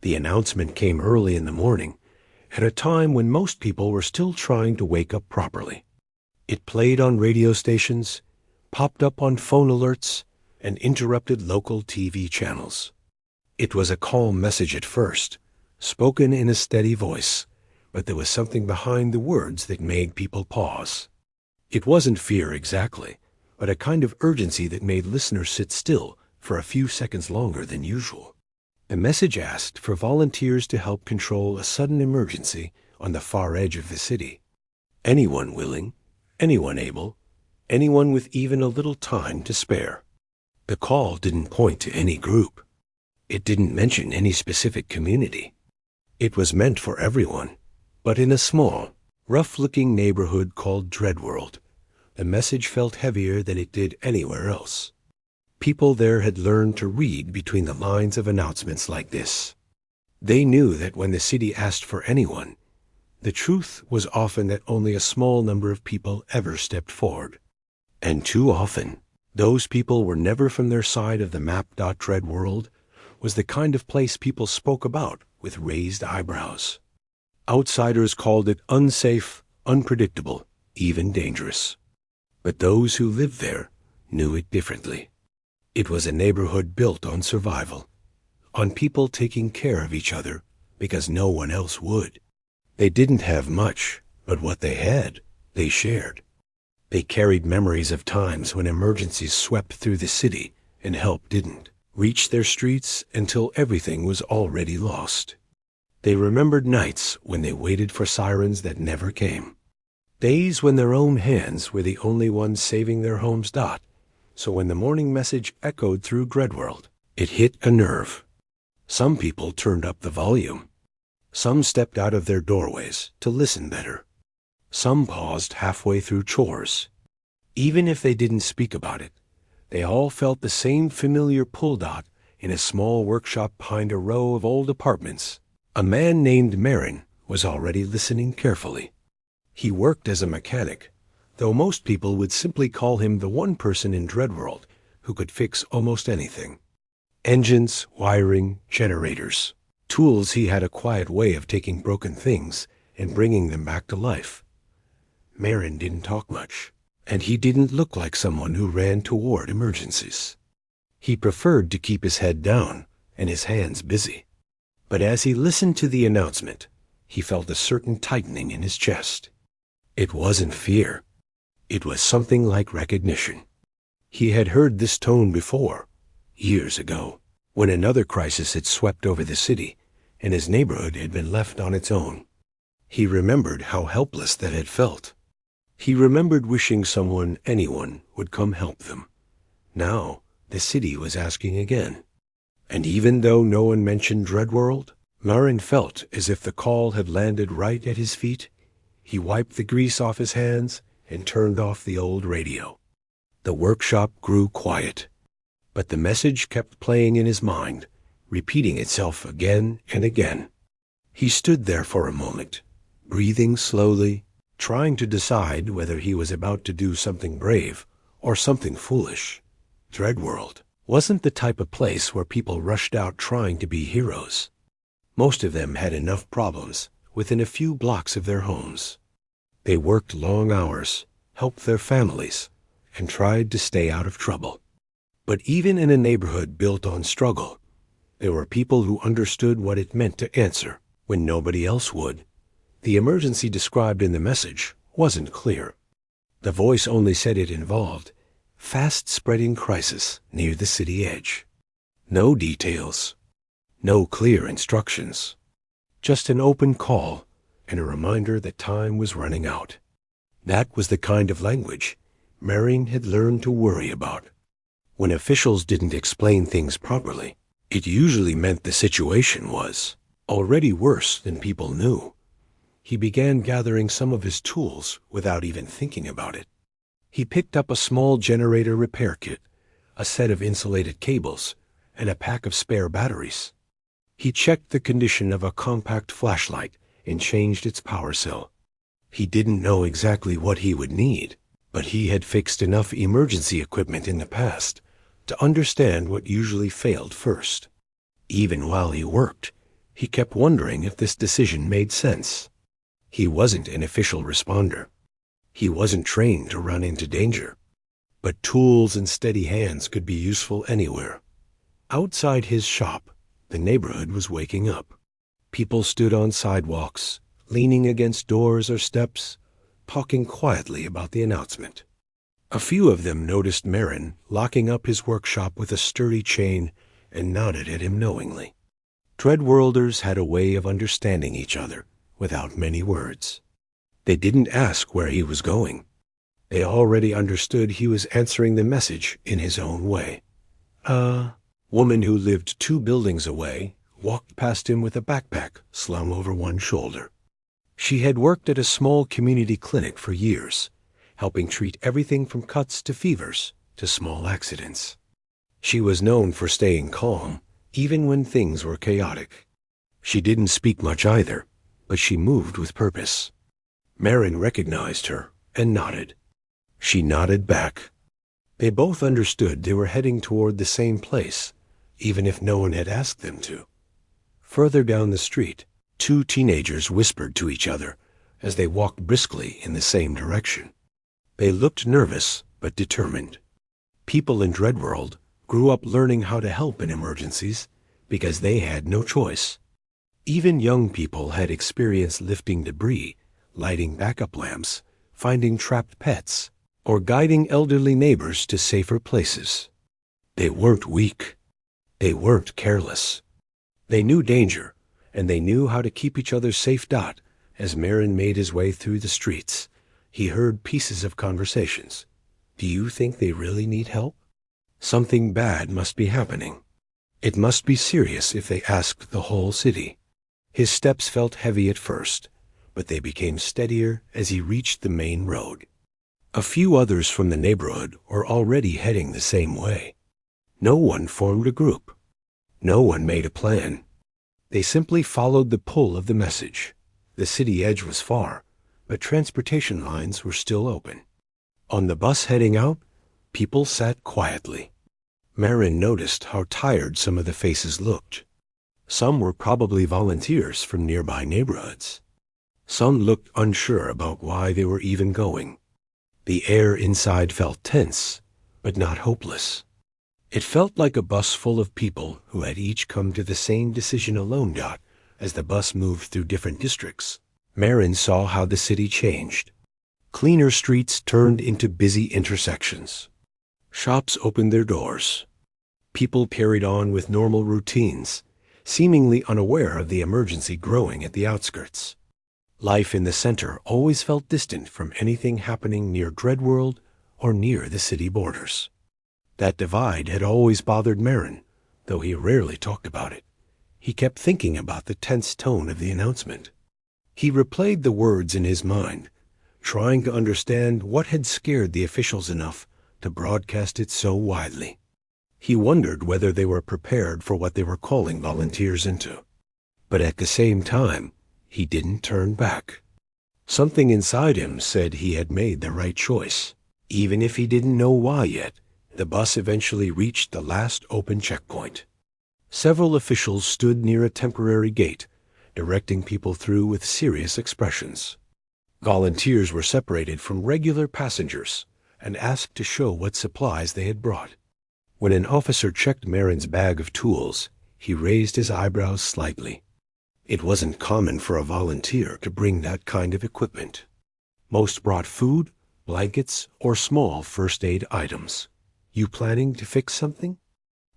The announcement came early in the morning, at a time when most people were still trying to wake up properly. It played on radio stations, popped up on phone alerts, and interrupted local TV channels. It was a calm message at first, spoken in a steady voice, but there was something behind the words that made people pause. It wasn't fear exactly, but a kind of urgency that made listeners sit still for a few seconds longer than usual. The message asked for volunteers to help control a sudden emergency on the far edge of the city. Anyone willing, anyone able, anyone with even a little time to spare. The call didn't point to any group. It didn't mention any specific community. It was meant for everyone, but in a small, rough-looking neighborhood called Dreadworld, the message felt heavier than it did anywhere else. People there had learned to read between the lines of announcements like this. They knew that when the city asked for anyone, the truth was often that only a small number of people ever stepped forward. And too often, those people were never from their side of the map. Dreadworld was the kind of place people spoke about with raised eyebrows. Outsiders called it unsafe, unpredictable, even dangerous. But those who lived there knew it differently. It was a neighborhood built on survival, on people taking care of each other because no one else would. They didn't have much, but what they had, they shared. They carried memories of times when emergencies swept through the city and help didn't reach their streets until everything was already lost. They remembered nights when they waited for sirens that never came. Days when their own hands were the only ones saving their homes. So when the morning message echoed through Dreadworld, it hit a nerve. Some people turned up the volume. Some stepped out of their doorways to listen better. Some paused halfway through chores. Even if they didn't speak about it, they all felt the same familiar pull. In a small workshop behind a row of old apartments, a man named Marin was already listening carefully. He worked as a mechanic, though most people would simply call him the one person in Dreadworld who could fix almost anything. Engines, wiring, generators, tools. He had a quiet way of taking broken things and bringing them back to life. Marin didn't talk much, and he didn't look like someone who ran toward emergencies. He preferred to keep his head down and his hands busy. But as he listened to the announcement, he felt a certain tightening in his chest. It wasn't fear. It was something like recognition. He had heard this tone before, years ago, when another crisis had swept over the city and his neighborhood had been left on its own. He remembered how helpless that had felt. He remembered wishing someone, anyone, would come help them. Now, the city was asking again. And even though no one mentioned Dreadworld, Marin felt as if the call had landed right at his feet. He wiped the grease off his hands and turned off the old radio. The workshop grew quiet, but the message kept playing in his mind, repeating itself again and again. He stood there for a moment, breathing slowly, trying to decide whether he was about to do something brave or something foolish. Dreadworld wasn't the type of place where people rushed out trying to be heroes. Most of them had enough problems within a few blocks of their homes. They worked long hours, helped their families, and tried to stay out of trouble. But even in a neighborhood built on struggle, there were people who understood what it meant to answer when nobody else would. The emergency described in the message wasn't clear. The voice only said it involved fast-spreading crisis near the city edge. No details, no clear instructions, just an open call and a reminder that time was running out. That was the kind of language Marin had learned to worry about. When officials didn't explain things properly, it usually meant the situation was already worse than people knew. He began gathering some of his tools without even thinking about it. He picked up a small generator repair kit, a set of insulated cables, and a pack of spare batteries. He checked the condition of a compact flashlight and changed its power cell. He didn't know exactly what he would need, but he had fixed enough emergency equipment in the past to understand what usually failed first. Even while he worked, He kept wondering if this decision made sense. He wasn't an official responder. He wasn't trained to run into danger. But tools and steady hands could be useful anywhere. Outside his shop, the neighborhood was waking up. People stood on sidewalks, leaning against doors or steps, talking quietly about the announcement. A few of them noticed Marin locking up his workshop with a sturdy chain and nodded at him knowingly. Dreadworlders had a way of understanding each other without many words. They didn't ask where he was going. They already understood he was answering the message in his own way. A woman who lived 2 buildings away walked past him with a backpack slung over one shoulder. She had worked at a small community clinic for years, helping treat everything from cuts to fevers to small accidents. She was known for staying calm, even when things were chaotic. She didn't speak much either, but she moved with purpose. Marin recognized her and nodded. She nodded back. They both understood they were heading toward the same place, even if no one had asked them to. Further down the street, 2 teenagers whispered to each other as they walked briskly in the same direction. They looked nervous but determined. People in Dreadworld grew up learning how to help in emergencies because they had no choice. Even young people had experience lifting debris, lighting backup lamps, finding trapped pets, or guiding elderly neighbors to safer places. They weren't weak. They weren't careless. They knew danger, and they knew how to keep each other safe. As Marin made his way through the streets, he heard pieces of conversations. Do you think they really need help? Something bad must be happening. It must be serious if they asked the whole city. His steps felt heavy at first, but they became steadier as he reached the main road. A few others from the neighborhood were already heading the same way. No one formed a group. No one made a plan. They simply followed the pull of the message. The city edge was far, but transportation lines were still open. On the bus heading out, people sat quietly. Marin noticed how tired some of the faces looked. Some were probably volunteers from nearby neighborhoods. Some looked unsure about why they were even going. The air inside felt tense, but not hopeless. It felt like a bus full of people who had each come to the same decision alone. As the bus moved through different districts, Marin saw how the city changed. Cleaner streets turned into busy intersections. Shops opened their doors. People carried on with normal routines, seemingly unaware of the emergency growing at the outskirts. Life in the center always felt distant from anything happening near Dreadworld or near the city borders. That divide had always bothered Marin, though he rarely talked about it. He kept thinking about the tense tone of the announcement. He replayed the words in his mind, trying to understand what had scared the officials enough to broadcast it so widely. He wondered whether they were prepared for what they were calling volunteers into. But at the same time, he didn't turn back. Something inside him said he had made the right choice. Even if he didn't know why yet, the bus eventually reached the last open checkpoint. Several officials stood near a temporary gate, directing people through with serious expressions. Volunteers were separated from regular passengers and asked to show what supplies they had brought. When an officer checked Marin's bag of tools, he raised his eyebrows slightly. It wasn't common for a volunteer to bring that kind of equipment. Most brought food, blankets, or small first aid items. You planning to fix something?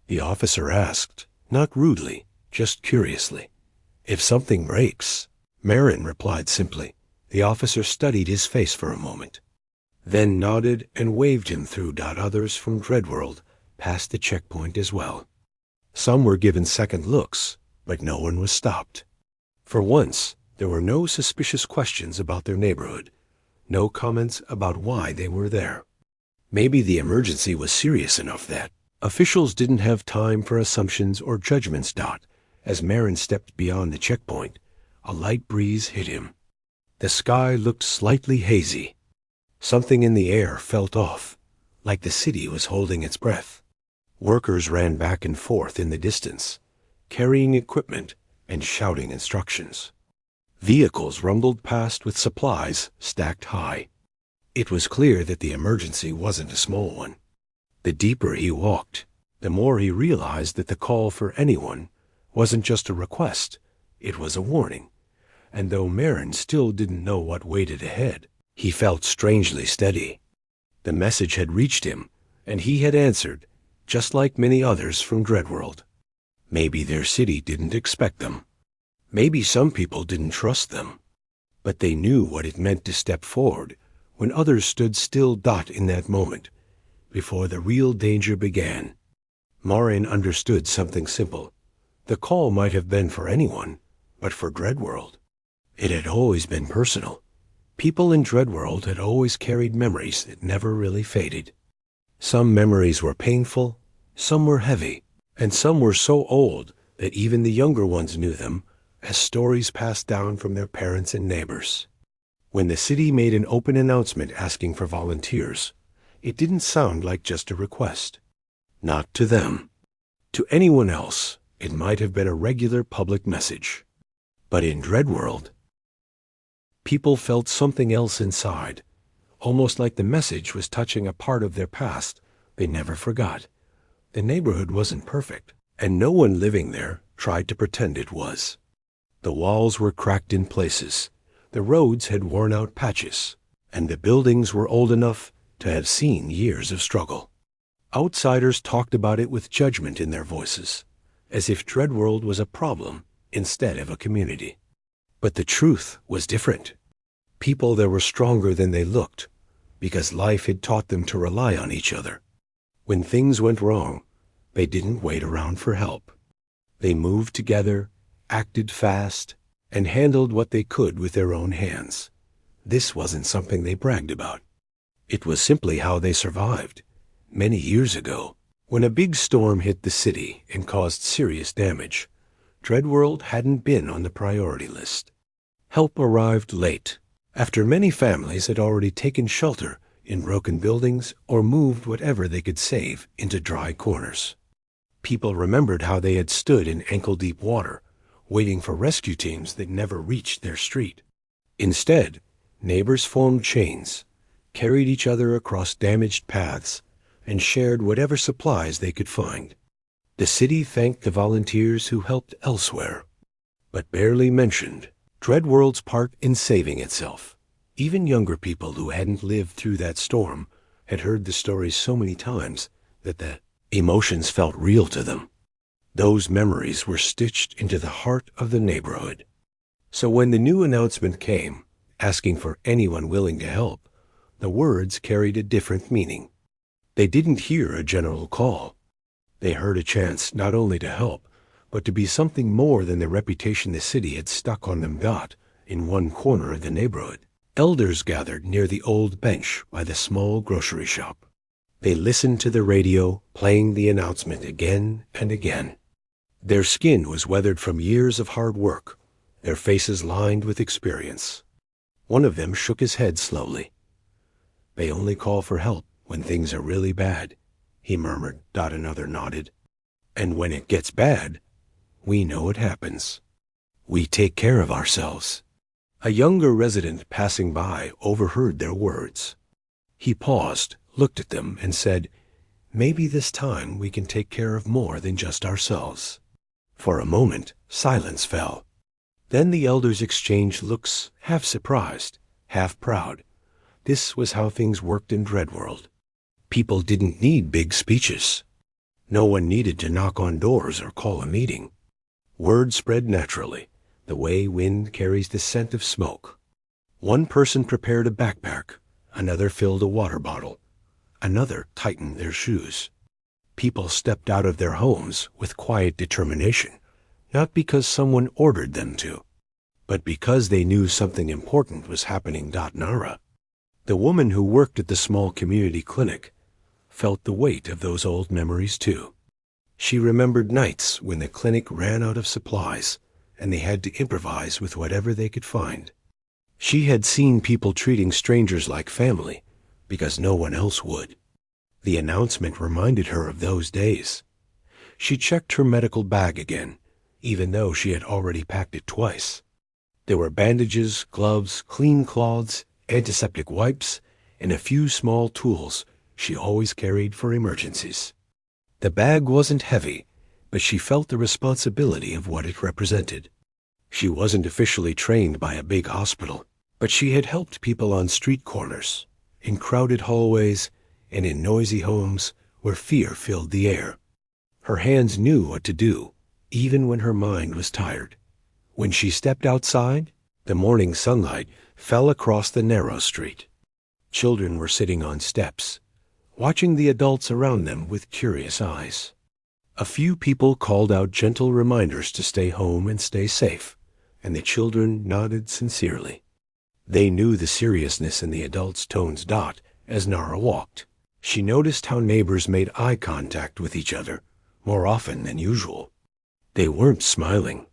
The officer asked, not rudely, just curiously. If something breaks, Marin replied simply. The officer studied his face for a moment, then nodded and waved him through. Others from Dreadworld passed the checkpoint as well. Some were given second looks, but no one was stopped. For once, there were no suspicious questions about their neighborhood, no comments about why they were there. Maybe the emergency was serious enough that officials didn't have time for assumptions or judgments. As Marin stepped beyond the checkpoint, a light breeze hit him. The sky looked slightly hazy. Something in the air felt off, like the city was holding its breath. Workers ran back and forth in the distance, carrying equipment, and shouting instructions. Vehicles rumbled past with supplies stacked high. It was clear that the emergency wasn't a small one. The deeper he walked, the more he realized that the call for anyone wasn't just a request, it was a warning. And though Marin still didn't know what waited ahead, he felt strangely steady. The message had reached him, and he had answered, just like many others from Dreadworld. Maybe their city didn't expect them. Maybe some people didn't trust them. But they knew what it meant to step forward when others stood still. In that moment, before the real danger began, Marin understood something simple. The call might have been for anyone, but for Dreadworld, it had always been personal. People in Dreadworld had always carried memories that never really faded. Some memories were painful, some were heavy, and some were so old that even the younger ones knew them as stories passed down from their parents and neighbors. When the city made an open announcement asking for volunteers, it didn't sound like just a request. Not to them. To anyone else, it might have been a regular public message. But in Dreadworld, people felt something else inside, almost like the message was touching a part of their past they never forgot. The neighborhood wasn't perfect, and no one living there tried to pretend it was. The walls were cracked in places, the roads had worn out patches, and the buildings were old enough to have seen years of struggle. Outsiders talked about it with judgment in their voices, as if Dreadworld was a problem instead of a community. But the truth was different. People there were stronger than they looked, because life had taught them to rely on each other. When things went wrong, they didn't wait around for help. They moved together, acted fast, and handled what they could with their own hands. This wasn't something they bragged about. It was simply how they survived. Many years ago, when a big storm hit the city and caused serious damage, Dreadworld hadn't been on the priority list. Help arrived late, after many families had already taken shelter in broken buildings or moved whatever they could save into dry corners. People remembered how they had stood in ankle-deep water, waiting for rescue teams that never reached their street. Instead, neighbors formed chains, carried each other across damaged paths, and shared whatever supplies they could find. The city thanked the volunteers who helped elsewhere, but barely mentioned Dreadworld's part in saving itself. Even younger people who hadn't lived through that storm had heard the stories so many times that the emotions felt real to them. Those memories were stitched into the heart of the neighborhood. So when the new announcement came, asking for anyone willing to help, the words carried a different meaning. They didn't hear a general call. They heard a chance not only to help, but to be something more than the reputation the city had stuck on them got in one corner of the neighborhood. Elders gathered near the old bench by the small grocery shop. They listened to the radio, playing the announcement again and again. Their skin was weathered from years of hard work, their faces lined with experience. One of them shook his head slowly. "They only call for help when things are really bad," he murmured. Another nodded. "And when it gets bad, we know it happens. We take care of ourselves." A younger resident passing by overheard their words. He paused, looked at them, and said, "Maybe this time we can take care of more than just ourselves." For a moment, silence fell. Then the elders exchanged looks, half surprised, half proud. This was how things worked in Dreadworld. People didn't need big speeches. No one needed to knock on doors or call a meeting. Word spread naturally, the way wind carries the scent of smoke. One person prepared a backpack, another filled a water bottle, another tightened their shoes. People stepped out of their homes with quiet determination, not because someone ordered them to, but because they knew something important was happening. Nara, the woman who worked at the small community clinic, felt the weight of those old memories too. She remembered nights when the clinic ran out of supplies and they had to improvise with whatever they could find. She had seen people treating strangers like family because no one else would. The announcement reminded her of those days. She checked her medical bag again, even though she had already packed it twice. There were bandages, gloves, clean cloths, antiseptic wipes, and a few small tools she always carried for emergencies. The bag wasn't heavy, but she felt the responsibility of what it represented. She wasn't officially trained by a big hospital, but she had helped people on street corners, in crowded hallways, and in noisy homes where fear filled the air. Her hands knew what to do, even when her mind was tired. When she stepped outside, the morning sunlight fell across the narrow street. Children were sitting on steps, watching the adults around them with curious eyes. A few people called out gentle reminders to stay home and stay safe, and the children nodded sincerely. They knew the seriousness in the adults' tones. As Nara walked, she noticed how neighbors made eye contact with each other more often than usual. They weren't smiling.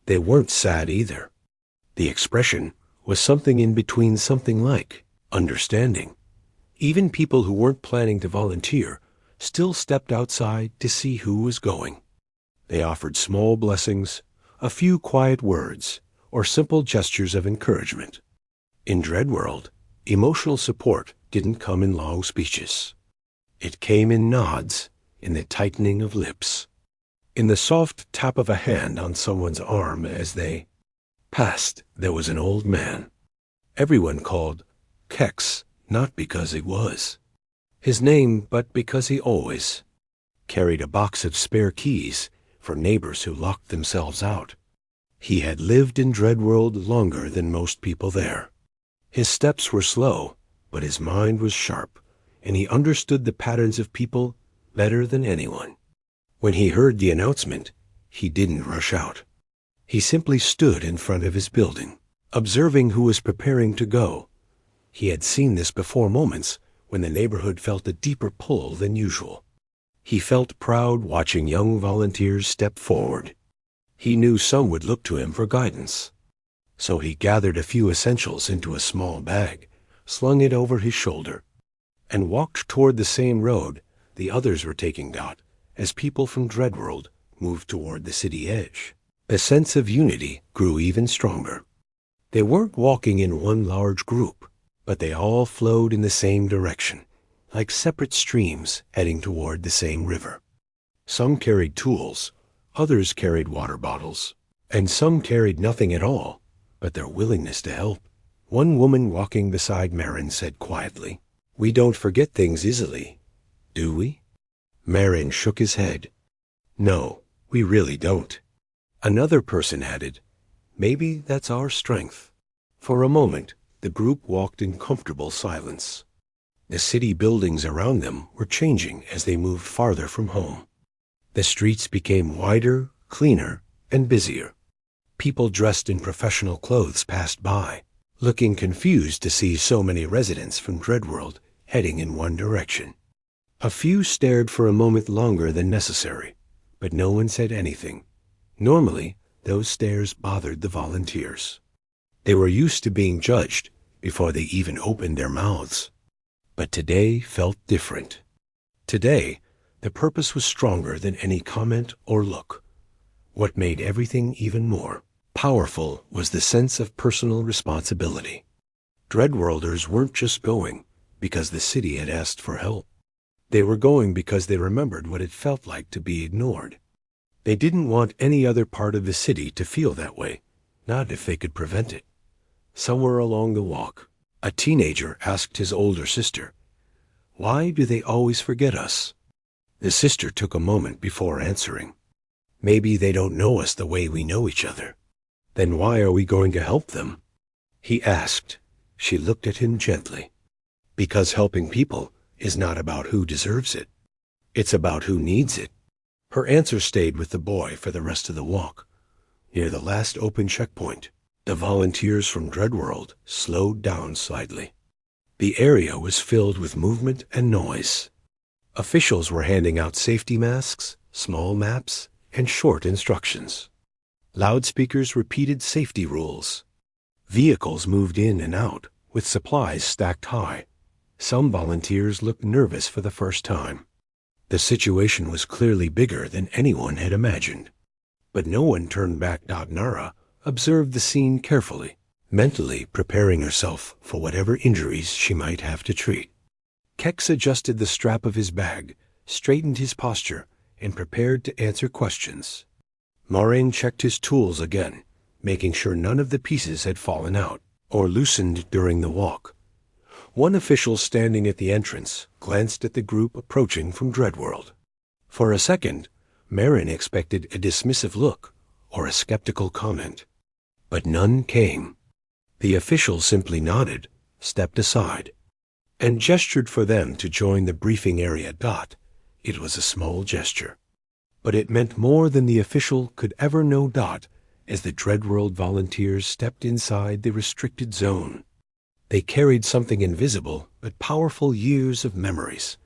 They weren't sad either. The expression was something in between, something like understanding. Even people who weren't planning to volunteer still stepped outside to see who was going. They offered small blessings, a few quiet words, or simple gestures of encouragement. In Dreadworld, emotional support didn't come in long speeches. It came in nods, in the tightening of lips, in the soft tap of a hand on someone's arm as they passed. There was an old man. Everyone called Kex, not because he was his name, but because he always carried a box of spare keys for neighbors who locked themselves out. He had lived in Dreadworld longer than most people there. His steps were slow, but his mind was sharp, and he understood the patterns of people better than anyone. When he heard the announcement, he didn't rush out. He simply stood in front of his building, observing who was preparing to go. He had seen this before, moments when the neighborhood felt a deeper pull than usual. He felt proud watching young volunteers step forward. He knew some would look to him for guidance. So he gathered a few essentials into a small bag, slung it over his shoulder, and walked toward the same road the others were taking. As people from Dreadworld moved toward the city edge, the sense of unity grew even stronger. They weren't walking in one large group, but they all flowed in the same direction, like separate streams heading toward the same river. Some carried tools, others carried water bottles, and some carried nothing at all but their willingness to help. One woman walking beside Marin said quietly, "We don't forget things easily, do we?" Marin shook his head. "No, we really don't." Another person added, "Maybe that's our strength." For a moment, the group walked in comfortable silence. The city buildings around them were changing as they moved farther from home. The streets became wider, cleaner, and busier. People dressed in professional clothes passed by, looking confused to see so many residents from Dreadworld heading in one direction. A few stared for a moment longer than necessary, but no one said anything. Normally, those stares bothered the volunteers. They were used to being judged before they even opened their mouths. But today felt different. Today, the purpose was stronger than any comment or look. What made everything even more powerful was the sense of personal responsibility. Dreadworlders weren't just going because the city had asked for help. They were going because they remembered what it felt like to be ignored. They didn't want any other part of the city to feel that way, not if they could prevent it. Somewhere along the walk, a teenager asked his older sister, "Why do they always forget us?" The sister took a moment before answering, "Maybe they don't know us the way we know each other." "Then why are we going to help them?" he asked. She looked at him gently. "Because helping people is not about who deserves it. It's about who needs it." Her answer stayed with the boy for the rest of the walk. Near the last open checkpoint, the volunteers from Dreadworld slowed down slightly. The area was filled with movement and noise. Officials were handing out safety masks, small maps, and short instructions. Loudspeakers repeated safety rules. Vehicles moved in and out, with supplies stacked high. Some volunteers looked nervous for the first time. The situation was clearly bigger than anyone had imagined. But no one turned back. Nara observed the scene carefully, mentally preparing herself for whatever injuries she might have to treat. Kex adjusted the strap of his bag, straightened his posture, and prepared to answer questions. Moraine checked his tools again, making sure none of the pieces had fallen out or loosened during the walk. One official standing at the entrance glanced at the group approaching from Dreadworld. For a second, Marin expected a dismissive look or a skeptical comment. But none came. The official simply nodded, stepped aside, and gestured for them to join the briefing area. It was a small gesture, but it meant more than the official could ever know. As the Dreadworld volunteers stepped inside the restricted zone, they carried something invisible but powerful: years of memories,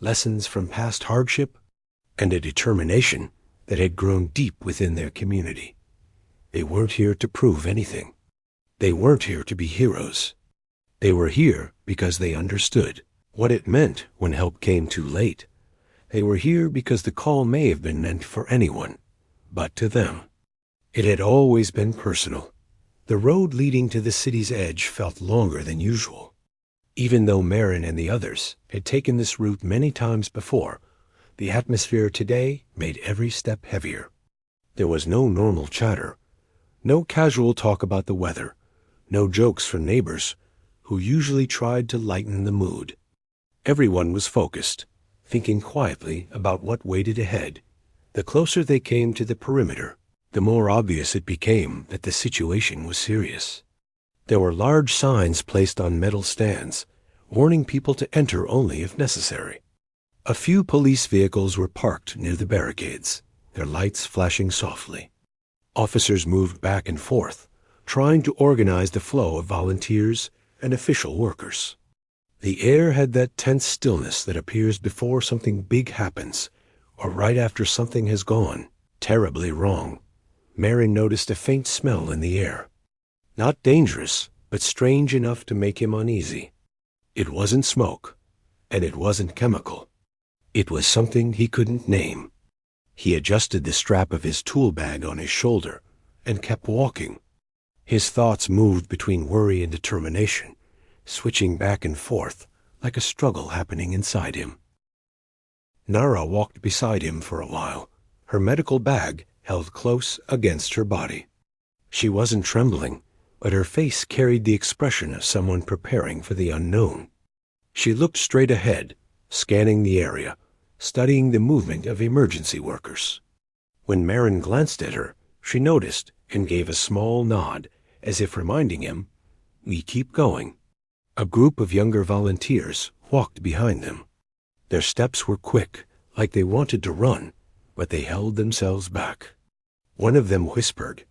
lessons from past hardship, and a determination that had grown deep within their community. They weren't here to prove anything. They weren't here to be heroes. They were here because they understood what it meant when help came too late. They were here because the call may have been meant for anyone, but to them, it had always been personal. The road leading to the city's edge felt longer than usual. Even though Marin and the others had taken this route many times before, the atmosphere today made every step heavier. There was no normal chatter, no casual talk about the weather, no jokes from neighbors who usually tried to lighten the mood. Everyone was focused, thinking quietly about what waited ahead. The closer they came to the perimeter, the more obvious it became that the situation was serious. There were large signs placed on metal stands, warning people to enter only if necessary. A few police vehicles were parked near the barricades, their lights flashing softly. Officers moved back and forth, trying to organize the flow of volunteers and official workers. The air had that tense stillness that appears before something big happens, or right after something has gone terribly wrong. Marin noticed a faint smell in the air. Not dangerous, but strange enough to make him uneasy. It wasn't smoke, and it wasn't chemical. It was something he couldn't name. He adjusted the strap of his tool bag on his shoulder and kept walking. His thoughts moved between worry and determination, switching back and forth like a struggle happening inside him. Nara walked beside him for a while, her medical bag held close against her body. She wasn't trembling, but her face carried the expression of someone preparing for the unknown. She looked straight ahead, scanning the area, studying the movement of emergency workers. When Marin glanced at her, she noticed and gave a small nod, as if reminding him, "We keep going." A group of younger volunteers walked behind them. Their steps were quick, like they wanted to run, but they held themselves back. One of them whispered,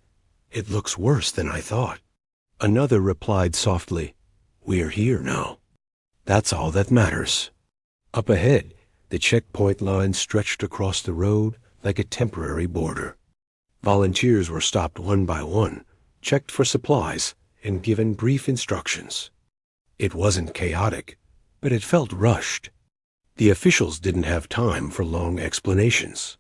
"It looks worse than I thought." Another replied softly, "We're here now. That's all that matters." Up ahead, the checkpoint line stretched across the road like a temporary border. Volunteers were stopped one by one, checked for supplies, and given brief instructions. It wasn't chaotic, but it felt rushed. The officials didn't have time for long explanations.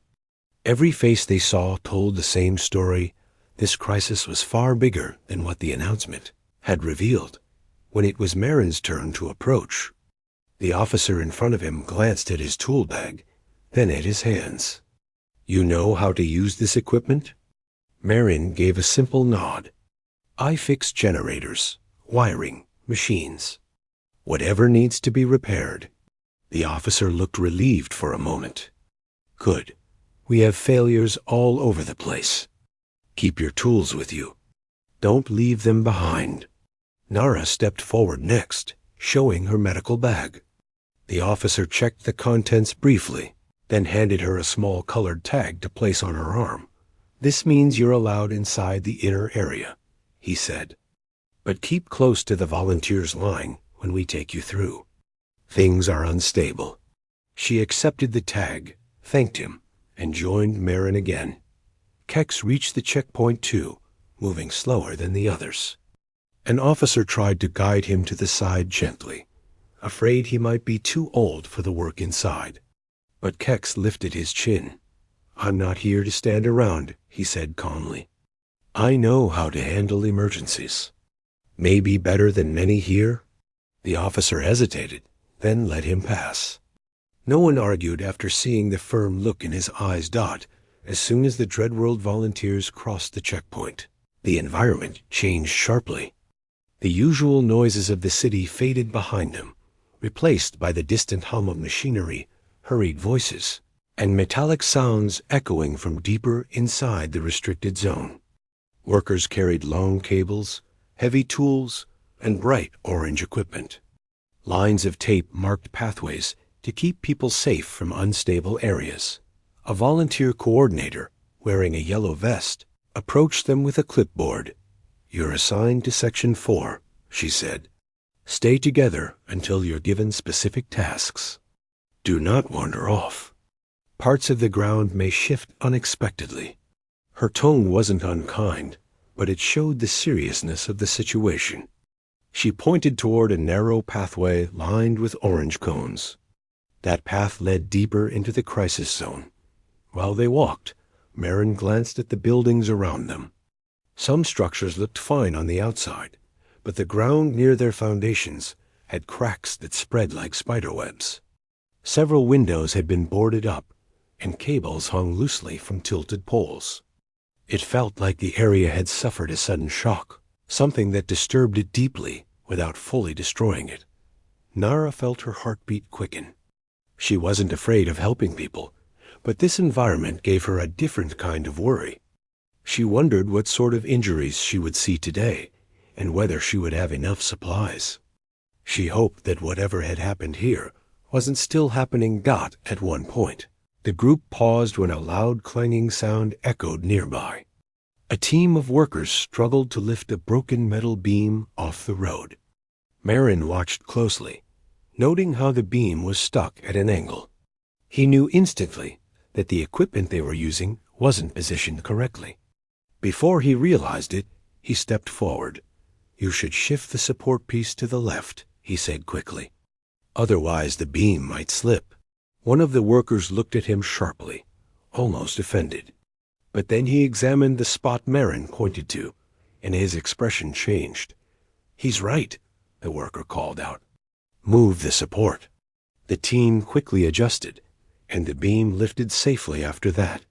Every face they saw told the same story. This crisis was far bigger than what the announcement had revealed. When it was Marin's turn to approach, the officer in front of him glanced at his tool bag, then at his hands. "You know how to use this equipment?" Marin gave a simple nod. "I fix generators, wiring, machines. Whatever needs to be repaired." The officer looked relieved for a moment. "Good. We have failures all over the place. Keep your tools with you. Don't leave them behind." Nara stepped forward next, showing her medical bag. The officer checked the contents briefly, then handed her a small colored tag to place on her arm. "This means you're allowed inside the inner area," he said. "But keep close to the volunteers' line when we take you through. Things are unstable." She accepted the tag, thanked him, and joined Marin again. Kex reached the checkpoint too, moving slower than the others. An officer tried to guide him to the side gently, afraid he might be too old for the work inside. But Kex lifted his chin. I'm not here to stand around, he said calmly. I know how to handle emergencies. Maybe better than many here? The officer hesitated, then let him pass. No one argued after seeing the firm look in his eyes dot as soon as the Dreadworld volunteers crossed the checkpoint. The environment changed sharply. The usual noises of the city faded behind them, replaced by the distant hum of machinery, hurried voices, and metallic sounds echoing from deeper inside the restricted zone. Workers carried long cables, heavy tools, and bright orange equipment. Lines of tape marked pathways to keep people safe from unstable areas. A volunteer coordinator, wearing a yellow vest, approached them with a clipboard. You're assigned to Section 4, she said. Stay together until you're given specific tasks. Do not wander off. Parts of the ground may shift unexpectedly. Her tone wasn't unkind, but it showed the seriousness of the situation. She pointed toward a narrow pathway lined with orange cones. That path led deeper into the crisis zone. While they walked, Marin glanced at the buildings around them. Some structures looked fine on the outside, but the ground near their foundations had cracks that spread like spiderwebs. Several windows had been boarded up, and cables hung loosely from tilted poles. It felt like the area had suffered a sudden shock, something that disturbed it deeply without fully destroying it. Nara felt her heartbeat quicken. She wasn't afraid of helping people, but this environment gave her a different kind of worry. She wondered what sort of injuries she would see today, and whether she would have enough supplies. She hoped that whatever had happened here wasn't still happening at one point. The group paused when a loud clanging sound echoed nearby. A team of workers struggled to lift a broken metal beam off the road. Marin watched closely, noting how the beam was stuck at an angle. He knew instantly that the equipment they were using wasn't positioned correctly. Before he realized it, he stepped forward. You should shift the support piece to the left, he said quickly. Otherwise the beam might slip. One of the workers looked at him sharply, almost offended. But then he examined the spot Marin pointed to, and his expression changed. He's right, the worker called out. Move the support. The team quickly adjusted, and the beam lifted safely after that.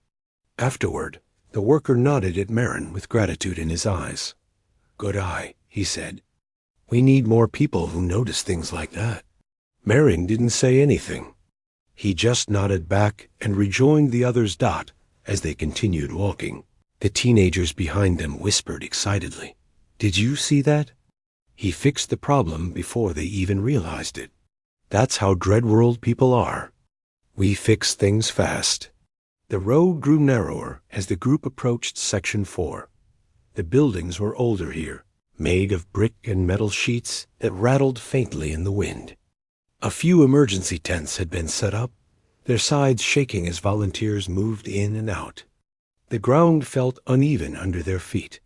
Afterward, the worker nodded at Marin with gratitude in his eyes. Good eye, he said. We need more people who notice things like that. Marin didn't say anything. He just nodded back and rejoined the others as they continued walking. The teenagers behind them whispered excitedly. Did you see that? He fixed the problem before they even realized it. That's how Dreadworld people are. We fix things fast. The road grew narrower as the group approached Section 4. The buildings were older here, made of brick and metal sheets that rattled faintly in the wind. A few emergency tents had been set up, their sides shaking as volunteers moved in and out. The ground felt uneven under their feet,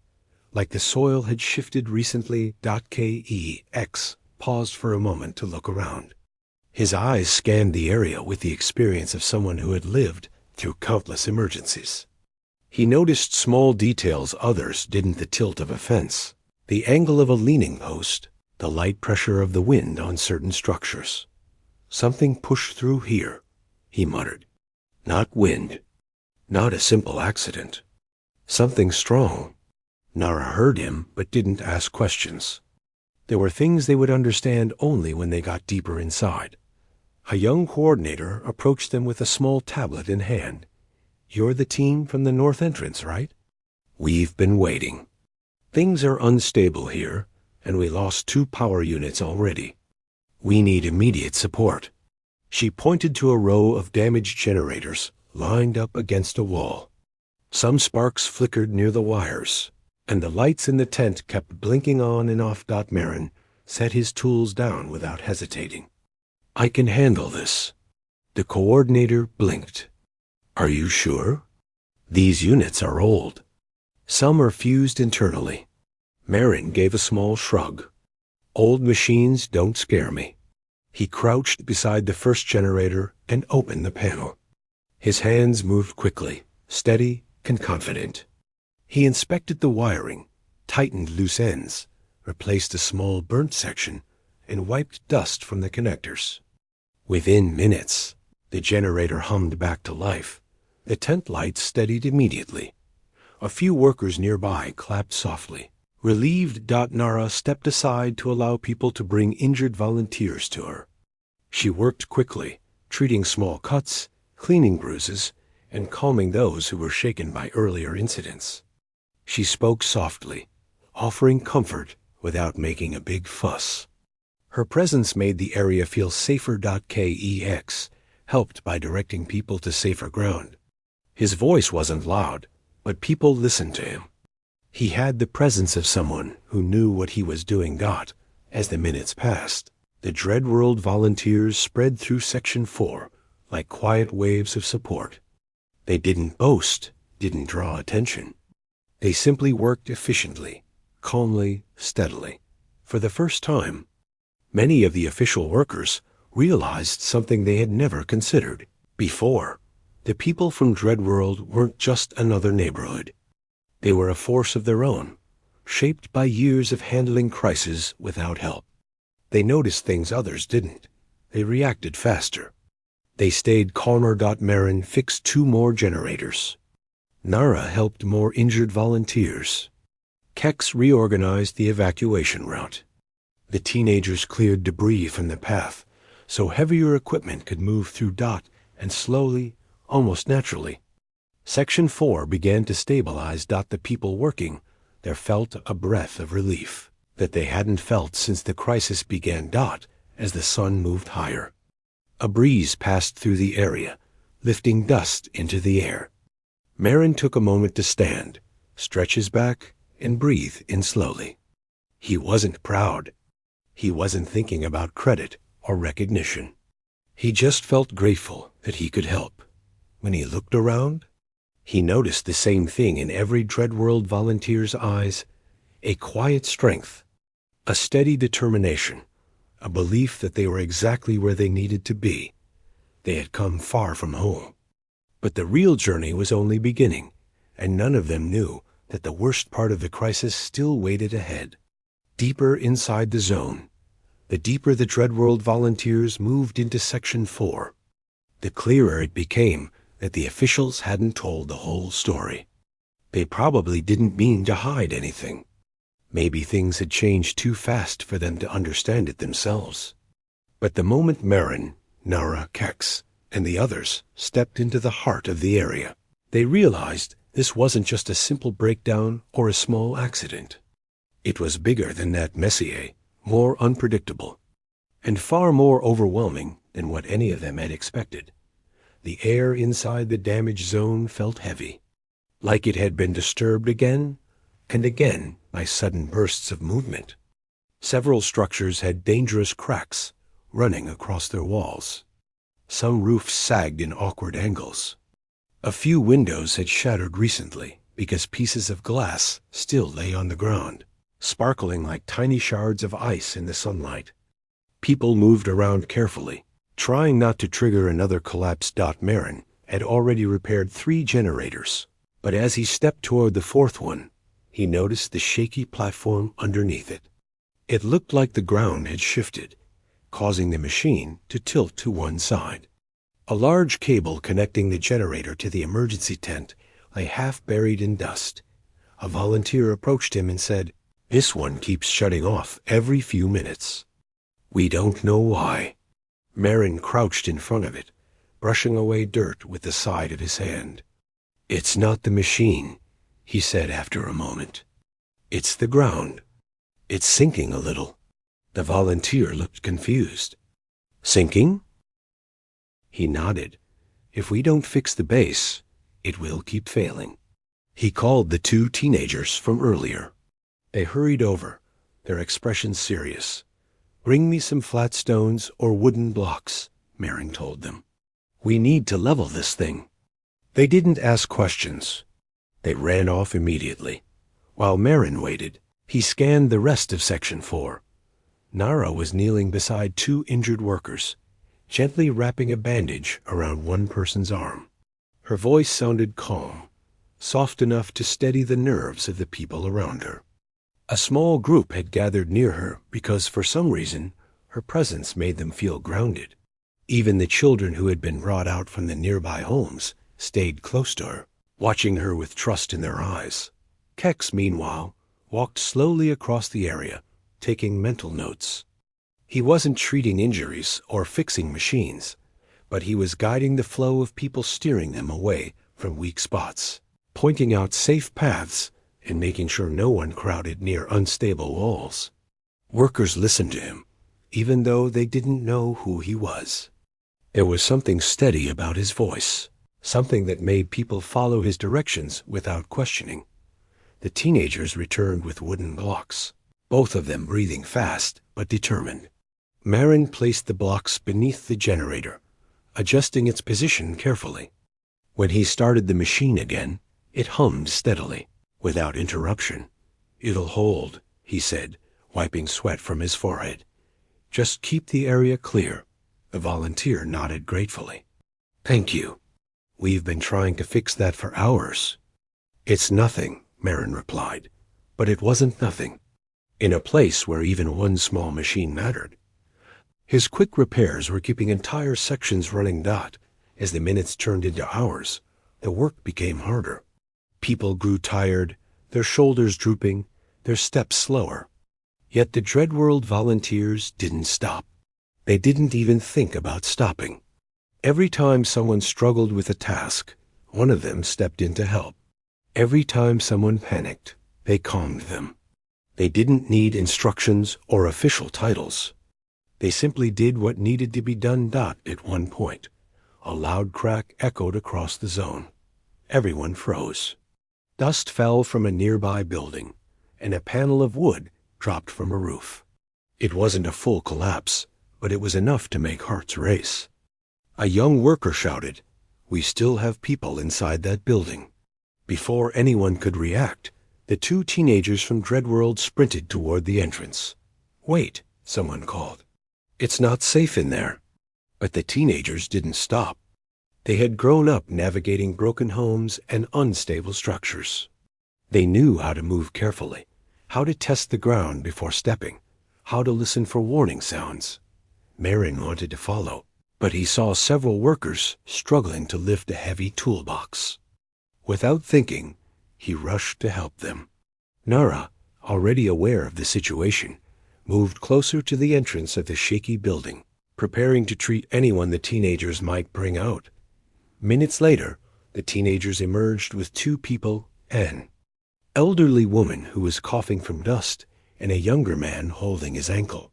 like the soil had shifted recently. KEX paused for a moment to look around. His eyes scanned the area with the experience of someone who had lived through countless emergencies. He noticed small details others didn't: the tilt of a fence, the angle of a leaning post, the light pressure of the wind on certain structures. Something pushed through here, he muttered. Not wind. Not a simple accident. Something strong. Nara heard him, but didn't ask questions. There were things they would understand only when they got deeper inside. A young coordinator approached them with a small tablet in hand. You're the team from the north entrance, right? We've been waiting. Things are unstable here, and we lost 2 power units already. We need immediate support. She pointed to a row of damaged generators lined up against a wall. Some sparks flickered near the wires, and the lights in the tent kept blinking on and off. Marin set his tools down without hesitating. I can handle this. The coordinator blinked. Are you sure? These units are old. Some are fused internally. Marin gave a small shrug. Old machines don't scare me. He crouched beside the first generator and opened the panel. His hands moved quickly, steady and confident. He inspected the wiring, tightened loose ends, replaced a small burnt section, and wiped dust from the connectors. Within minutes, the generator hummed back to life. The tent lights steadied immediately. A few workers nearby clapped softly. Relieved, Nara stepped aside to allow people to bring injured volunteers to her. She worked quickly, treating small cuts, cleaning bruises, and calming those who were shaken by earlier incidents. She spoke softly, offering comfort without making a big fuss. Her presence made the area feel safer. Kex helped by directing people to safer ground. His voice wasn't loud, but people listened to him. He had the presence of someone who knew what he was doing. As the minutes passed, the Dreadworld volunteers spread through Section 4 like quiet waves of support. They didn't boast, didn't draw attention. They simply worked efficiently, calmly, steadily. For the first time, many of the official workers realized something they had never considered before. The people from Dreadworld weren't just another neighborhood. They were a force of their own, shaped by years of handling crises without help. They noticed things others didn't. They reacted faster. They stayed calmer. Marin fixed 2 more generators. Nara helped more injured volunteers. Kex reorganized the evacuation route. The teenagers cleared debris from the path so heavier equipment could move through. And slowly, almost naturally, Section 4 began to stabilize. The people working there felt a breath of relief that they hadn't felt since the crisis began. As the sun moved higher, a breeze passed through the area, lifting dust into the air. Marin took a moment to stand, stretch his back, and breathe in slowly. He wasn't proud. He wasn't thinking about credit or recognition. He just felt grateful that he could help. When he looked around, he noticed the same thing in every Dreadworld volunteer's eyes: a quiet strength, a steady determination, a belief that they were exactly where they needed to be. They had come far from home. But the real journey was only beginning, and none of them knew that the worst part of the crisis still waited ahead. Deeper inside the zone, the deeper the Dreadworld volunteers moved into Section 4, the clearer it became that the officials hadn't told the whole story. They probably didn't mean to hide anything. Maybe things had changed too fast for them to understand it themselves. But the moment Marin, Nara, Kex, and the others stepped into the heart of the area, they realized this wasn't just a simple breakdown or a small accident. It was bigger than that. Messier, more unpredictable, and far more overwhelming than what any of them had expected. The air inside the damaged zone felt heavy, like it had been disturbed again and again by sudden bursts of movement. Several structures had dangerous cracks running across their walls. Some roofs sagged in awkward angles. A few windows had shattered recently because pieces of glass still lay on the ground, sparkling like tiny shards of ice in the sunlight. People moved around carefully, trying not to trigger another collapse. Marin had already repaired 3 generators, but as he stepped toward the 4th one, he noticed the shaky platform underneath it. It looked like the ground had shifted, causing the machine to tilt to one side. A large cable connecting the generator to the emergency tent lay half buried in dust. A volunteer approached him and said, "This one keeps shutting off every few minutes. We don't know why." Marin crouched in front of it, brushing away dirt with the side of his hand. "It's not the machine," he said after a moment. "It's the ground. It's sinking a little." The volunteer looked confused. "Sinking?" He nodded. "If we don't fix the base, it will keep failing." He called the 2 teenagers from earlier. They hurried over, their expressions serious. "Bring me some flat stones or wooden blocks," Marin told them. "We need to level this thing." They didn't ask questions. They ran off immediately. While Marin waited, he scanned the rest of Section 4. Nara was kneeling beside 2 injured workers, gently wrapping a bandage around one person's arm. Her voice sounded calm, soft enough to steady the nerves of the people around her. A small group had gathered near her because, for some reason, her presence made them feel grounded. Even the children who had been brought out from the nearby homes stayed close to her, watching her with trust in their eyes. Kex, meanwhile, walked slowly across the area, taking mental notes. He wasn't treating injuries or fixing machines, but he was guiding the flow of people, steering them away from weak spots, pointing out safe paths, and making sure no one crowded near unstable walls. Workers listened to him, even though they didn't know who he was. There was something steady about his voice, something that made people follow his directions without questioning. The teenagers returned with wooden blocks, both of them breathing fast but determined. Marin placed the blocks beneath the generator, adjusting its position carefully. When he started the machine again, it hummed steadily, without interruption. "It'll hold," he said, wiping sweat from his forehead. "Just keep the area clear." The volunteer nodded gratefully. "Thank you. We've been trying to fix that for hours." "It's nothing," Marin replied. But it wasn't nothing, in a place where even one small machine mattered. His quick repairs were keeping entire sections running. As the minutes turned into hours, the work became harder. People grew tired, their shoulders drooping, their steps slower. Yet the Dreadworld volunteers didn't stop. They didn't even think about stopping. Every time someone struggled with a task, one of them stepped in to help. Every time someone panicked, they calmed them. They didn't need instructions or official titles. They simply did what needed to be done. At one point, a loud crack echoed across the zone. Everyone froze. Dust fell from a nearby building, and a panel of wood dropped from a roof. It wasn't a full collapse, but it was enough to make hearts race. A young worker shouted, "We still have people inside that building." Before anyone could react, the two teenagers from Dreadworld sprinted toward the entrance. "Wait," someone called. "It's not safe in there." But the teenagers didn't stop. They had grown up navigating broken homes and unstable structures. They knew how to move carefully, how to test the ground before stepping, how to listen for warning sounds. Marin wanted to follow, but he saw several workers struggling to lift a heavy toolbox. Without thinking, he rushed to help them. Nara, already aware of the situation, moved closer to the entrance of the shaky building, preparing to treat anyone the teenagers might bring out. Minutes later, the teenagers emerged with two people, an elderly woman who was coughing from dust and a younger man holding his ankle.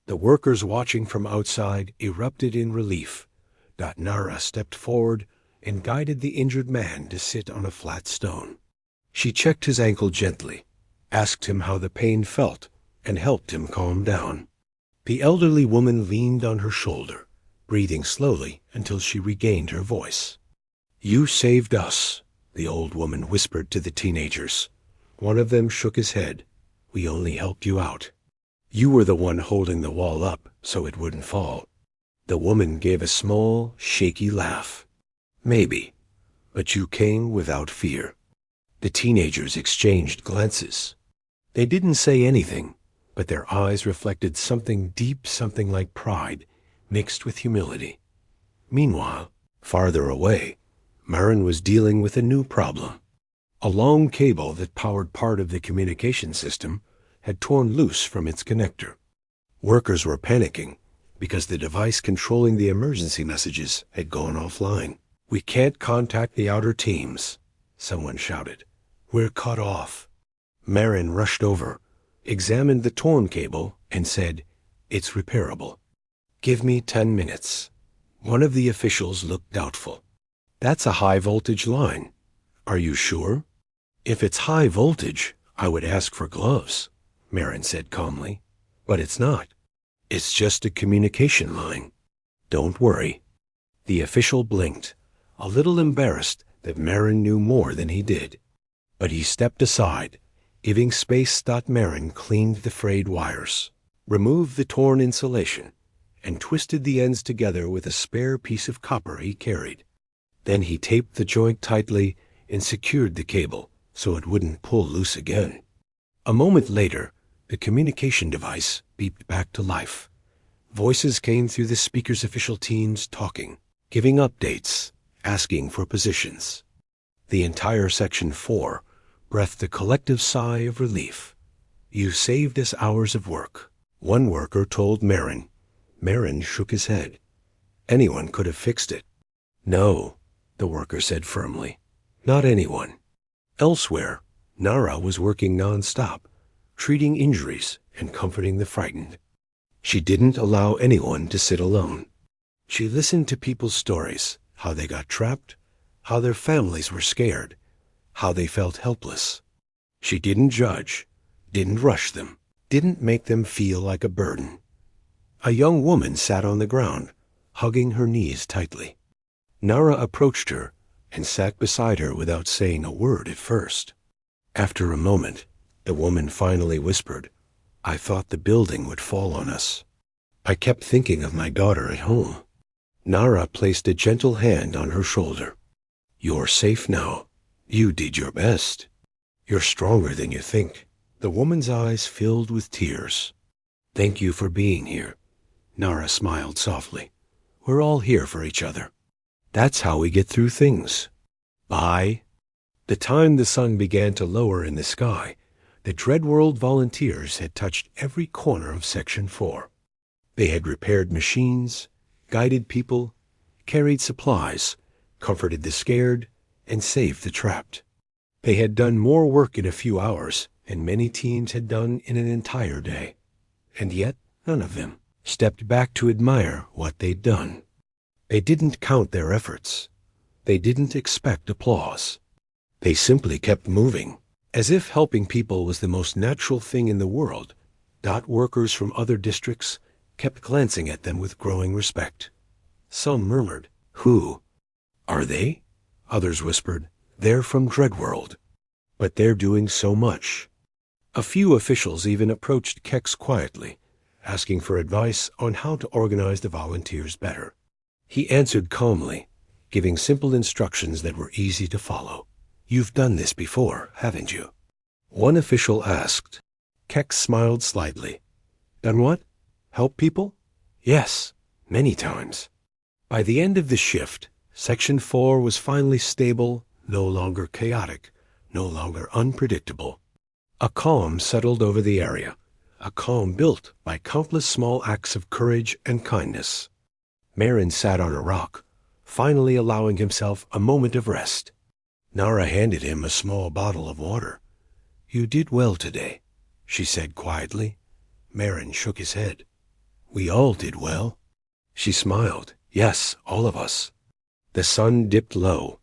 The workers watching from outside erupted in relief. Nara stepped forward and guided the injured man to sit on a flat stone. She checked his ankle gently, asked him how the pain felt, and helped him calm down. The elderly woman leaned on her shoulder, breathing slowly until she regained her voice. "You saved us," the old woman whispered to the teenagers. One of them shook his head. "We only helped you out. You were the one holding the wall up so it wouldn't fall." The woman gave a small, shaky laugh. "Maybe, but you came without fear." The teenagers exchanged glances. They didn't say anything, but their eyes reflected something deep, something like pride, mixed with humility. Meanwhile, farther away, Marin was dealing with a new problem. A long cable that powered part of the communication system had torn loose from its connector. Workers were panicking because the device controlling the emergency messages had gone offline. "We can't contact the outer teams," someone shouted. "We're cut off." Marin rushed over, examined the torn cable, and said, "It's repairable. Give me 10 minutes. One of the officials looked doubtful. "That's a high-voltage line. Are you sure?" "If it's high voltage, I would ask for gloves," Marin said calmly. "But it's not. It's just a communication line. Don't worry." The official blinked, a little embarrassed that Marin knew more than he did. But he stepped aside, giving space. Marin cleaned the frayed wires, removed the torn insulation, and twisted the ends together with a spare piece of copper he carried. Then he taped the joint tightly and secured the cable so it wouldn't pull loose again. A moment later, the communication device beeped back to life. Voices came through the speaker's official teams talking, giving updates, asking for positions. The entire Section 4 breathed a collective sigh of relief. "You saved us hours of work," one worker told Marin. Marin shook his head. "Anyone could have fixed it." "No," the worker said firmly. "Not anyone." Elsewhere, Nara was working non-stop, treating injuries and comforting the frightened. She didn't allow anyone to sit alone. She listened to people's stories, how they got trapped, how their families were scared, how they felt helpless. She didn't judge, didn't rush them, didn't make them feel like a burden. A young woman sat on the ground, hugging her knees tightly. Nara approached her and sat beside her without saying a word at first. After a moment, the woman finally whispered, "I thought the building would fall on us. I kept thinking of my daughter at home." Nara placed a gentle hand on her shoulder. "You're safe now. You did your best. You're stronger than you think." The woman's eyes filled with tears. "Thank you for being here." Nara smiled softly. "We're all here for each other. That's how we get through things." By the time the sun began to lower in the sky, the Dreadworld volunteers had touched every corner of Section 4. They had repaired machines, guided people, carried supplies, comforted the scared, and saved the trapped. They had done more work in a few hours than many teams had done in an entire day. And yet none of them stepped back to admire what they'd done. They didn't count their efforts. They didn't expect applause. They simply kept moving, as if helping people was the most natural thing in the world. Dot workers from other districts kept glancing at them with growing respect. Some murmured, "Who are they?" Others whispered, "They're from Dreadworld." But they're doing so much. A few officials even approached Kex quietly, asking for advice on how to organize the volunteers better. He answered calmly, giving simple instructions that were easy to follow. "You've done this before, haven't you?" One official asked. Kex smiled slightly. "Done what? Help people?" "Yes, many times." By the end of the shift, Section 4 was finally stable, no longer chaotic, no longer unpredictable. A calm settled over the area, a calm built by countless small acts of courage and kindness. Marin sat on a rock, finally allowing himself a moment of rest. Nara handed him a small bottle of water. "You did well today," she said quietly. Marin shook his head. "We all did well." She smiled. "Yes, all of us." The sun dipped low,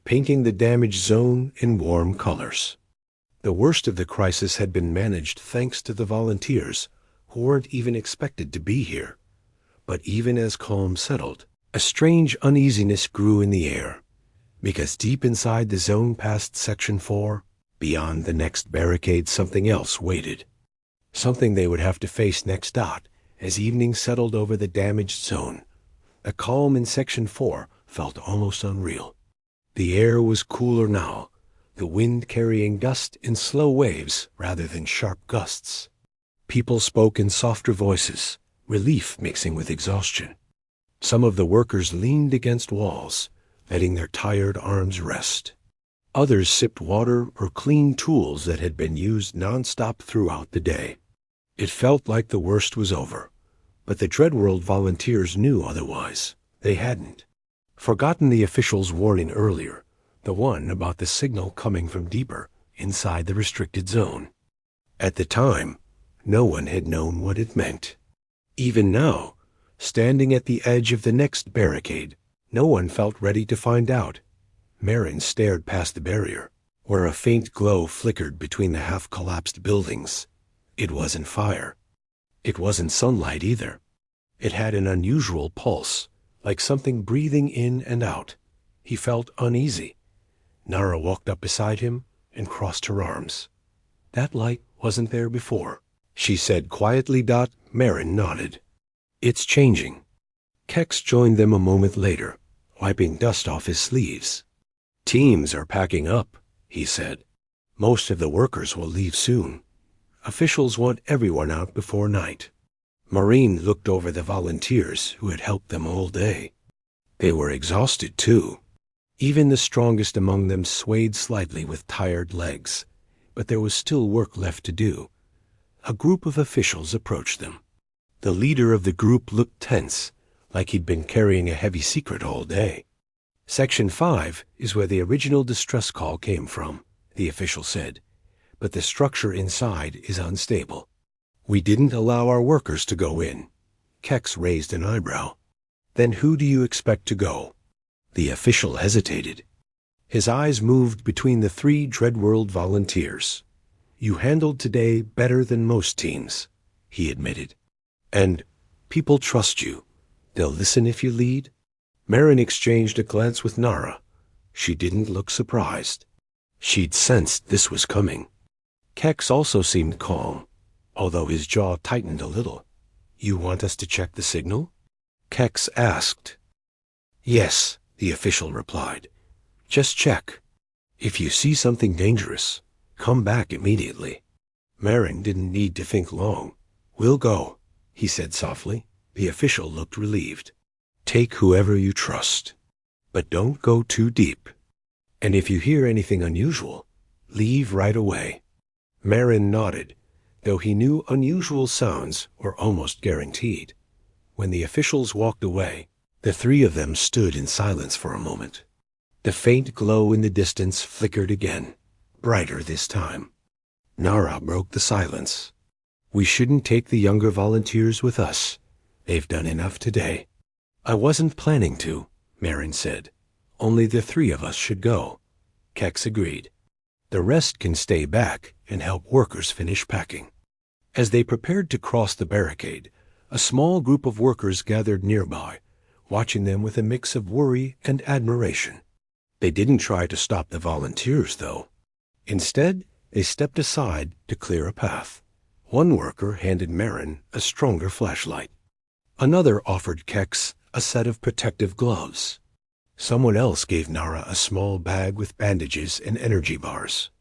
painting the damaged zone in warm colors. The worst of the crisis had been managed thanks to the volunteers, who weren't even expected to be here. But even as calm settled, a strange uneasiness grew in the air, because deep inside the zone past Section 4, beyond the next barricade, something else waited. Something they would have to face next dot as evening settled over the damaged zone. The calm in Section 4 felt almost unreal. The air was cooler now, the wind carrying dust in slow waves rather than sharp gusts. People spoke in softer voices, relief mixing with exhaustion. Some of the workers leaned against walls, letting their tired arms rest. Others sipped water or cleaned tools that had been used nonstop throughout the day. It felt like the worst was over, but the Dreadworld volunteers knew otherwise. They hadn't forgotten the official's warning earlier, the one about the signal coming from deeper inside the restricted zone. At the time, no one had known what it meant. Even now, standing at the edge of the next barricade, no one felt ready to find out. Marin stared past the barrier, where a faint glow flickered between the half-collapsed buildings. It wasn't fire. It wasn't sunlight either. It had an unusual pulse, like something breathing in and out. He felt uneasy. Nara walked up beside him and crossed her arms. "That light wasn't there before," she said quietly. Marin nodded. "It's changing." Kex joined them a moment later, wiping dust off his sleeves. "Teams are packing up," he said. "Most of the workers will leave soon. Officials want everyone out before night." Maureen looked over the volunteers who had helped them all day. They were exhausted, too. Even the strongest among them swayed slightly with tired legs, but there was still work left to do. A group of officials approached them. The leader of the group looked tense, like he'd been carrying a heavy secret all day. "Section 5 is where the original distress call came from," the official said, "but the structure inside is unstable. We didn't allow our workers to go in." Kex raised an eyebrow. "Then who do you expect to go?" The official hesitated. His eyes moved between the 3 Dreadworld volunteers. "You handled today better than most teams," he admitted. "And people trust you. They'll listen if you lead?" Marin exchanged a glance with Nara. She didn't look surprised. She'd sensed this was coming. Kex also seemed calm, although his jaw tightened a little. "You want us to check the signal?" Kex asked. "Yes," the official replied. "Just check. If you see something dangerous, come back immediately." Marin didn't need to think long. "We'll go," he said softly. The official looked relieved. "Take whoever you trust, but don't go too deep. And if you hear anything unusual, leave right away." Marin nodded, though he knew unusual sounds were almost guaranteed. When the officials walked away, the 3 of them stood in silence for a moment. The faint glow in the distance flickered again, brighter this time. Nara broke the silence. "We shouldn't take the younger volunteers with us. They've done enough today." "I wasn't planning to," Marin said. "Only the 3 of us should go." Kex agreed. "The rest can stay back and help workers finish packing." As they prepared to cross the barricade, a small group of workers gathered nearby, watching them with a mix of worry and admiration. They didn't try to stop the volunteers, though. Instead, they stepped aside to clear a path. One worker handed Marin a stronger flashlight. Another offered Kex a set of protective gloves. Someone else gave Nara a small bag with bandages and energy bars.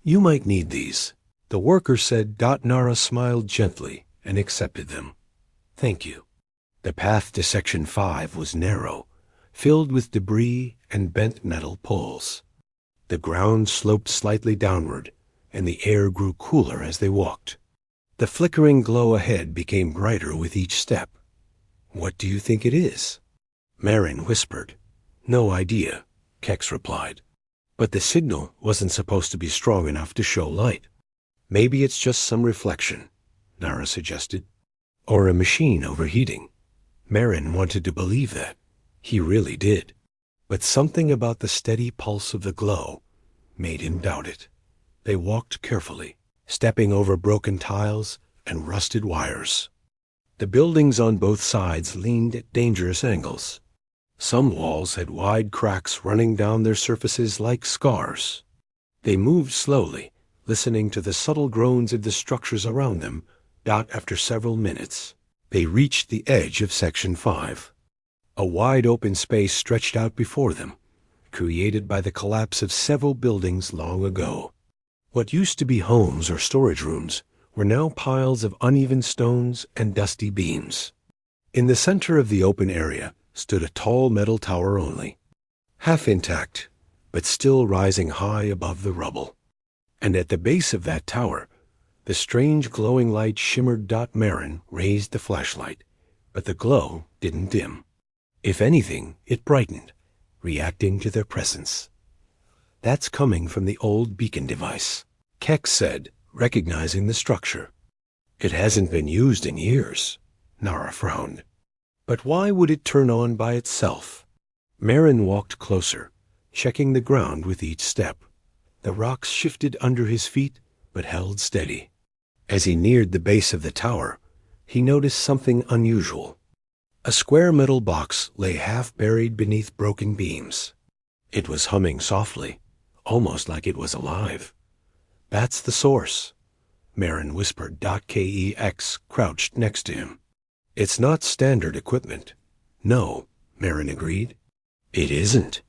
"You might need these," the worker said. Nara smiled gently and accepted them. "Thank you." The path to Section 5 was narrow, filled with debris and bent metal poles. The ground sloped slightly downward, and the air grew cooler as they walked. The flickering glow ahead became brighter with each step. "What do you think it is?" Marin whispered. "No idea," Kex replied. "But the signal wasn't supposed to be strong enough to show light." "Maybe it's just some reflection," Nara suggested. "Or a machine overheating." Marin wanted to believe that. He really did. But something about the steady pulse of the glow made him doubt it. They walked carefully, stepping over broken tiles and rusted wires. The buildings on both sides leaned at dangerous angles. Some walls had wide cracks running down their surfaces like scars. They moved slowly, listening to the subtle groans of the structures around them. After several minutes, they reached the edge of Section 5. A wide open space stretched out before them, created by the collapse of several buildings long ago. What used to be homes or storage rooms were now piles of uneven stones and dusty beams. In the center of the open area stood a tall metal tower only, half intact, but still rising high above the rubble. And at the base of that tower, the strange glowing light shimmered. Marin raised the flashlight, but the glow didn't dim. If anything, it brightened, reacting to their presence. "That's coming from the old beacon device," Kex said, recognizing the structure. "It hasn't been used in years." Nara frowned. "But why would it turn on by itself?" Marin walked closer, checking the ground with each step. The rocks shifted under his feet, but held steady. As he neared the base of the tower, he noticed something unusual. A square metal box lay half buried beneath broken beams. It was humming softly, almost like it was alive. "That's the source," Marin whispered. Kex crouched next to him. "It's not standard equipment." "No," Marin agreed. It isn't.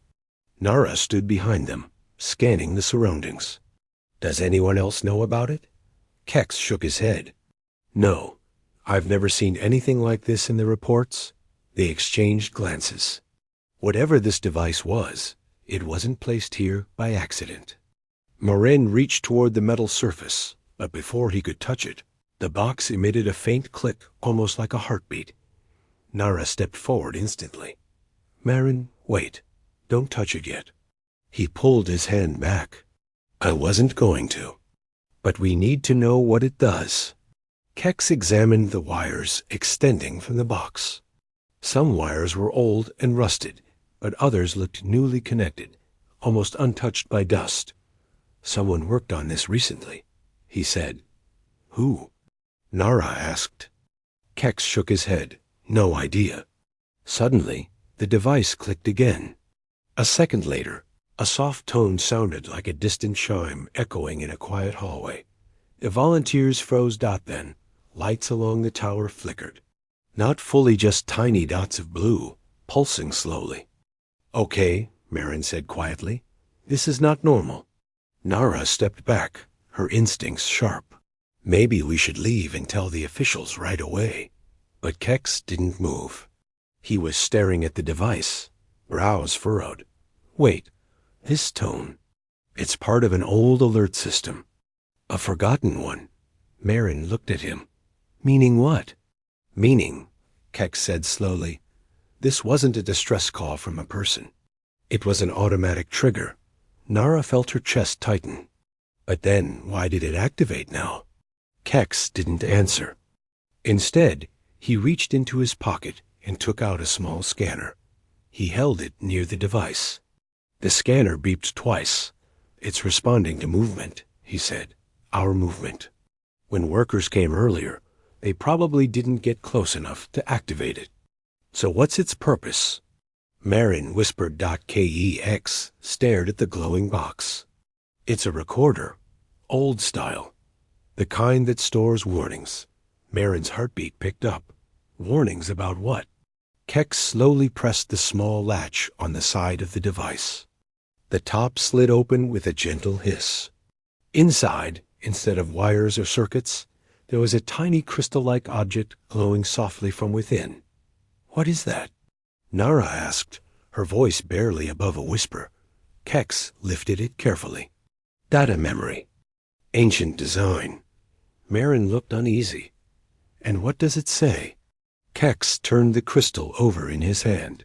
Nara stood behind them, scanning the surroundings. Does anyone else know about it? Kex shook his head. No, I've never seen anything like this in the reports. They exchanged glances. Whatever this device was, it wasn't placed here by accident. Morin reached toward the metal surface, but before he could touch it, the box emitted a faint click, almost like a heartbeat. Nara stepped forward instantly. Marin, wait. Don't touch it yet. He pulled his hand back. I wasn't going to. But we need to know what it does. Kex examined the wires extending from the box. Some wires were old and rusted, but others looked newly connected, almost untouched by dust. Someone worked on this recently, he said. Who? Nara asked. Kex shook his head. No idea. Suddenly, the device clicked again. A second later, a soft tone sounded like a distant chime echoing in a quiet hallway. The volunteers froze then. Lights along the tower flickered. Not fully just tiny dots of blue, pulsing slowly. Okay, Marin said quietly. This is not normal. Nara stepped back, her instincts sharp. Maybe we should leave and tell the officials right away. But Kex didn't move. He was staring at the device, brows furrowed. Wait, this tone. It's part of an old alert system. A forgotten one. Marin looked at him. Meaning what? Meaning, Kex said slowly, this wasn't a distress call from a person. It was an automatic trigger. Nara felt her chest tighten. But then, why did it activate now? Kex didn't answer. Instead, he reached into his pocket and took out a small scanner. He held it near the device. The scanner beeped twice. It's responding to movement, he said. Our movement. When workers came earlier, they probably didn't get close enough to activate it. So what's its purpose? Marin whispered. Kex stared at the glowing box. It's a recorder, old style, the kind that stores warnings. Marin's heartbeat picked up. Warnings about what? Kex slowly pressed the small latch on the side of the device. The top slid open with a gentle hiss. Inside, instead of wires or circuits, there was a tiny crystal-like object glowing softly from within. What is that? Nara asked, her voice barely above a whisper. Kex lifted it carefully. Data memory. Ancient design. Marin looked uneasy. And what does it say? Kex turned the crystal over in his hand.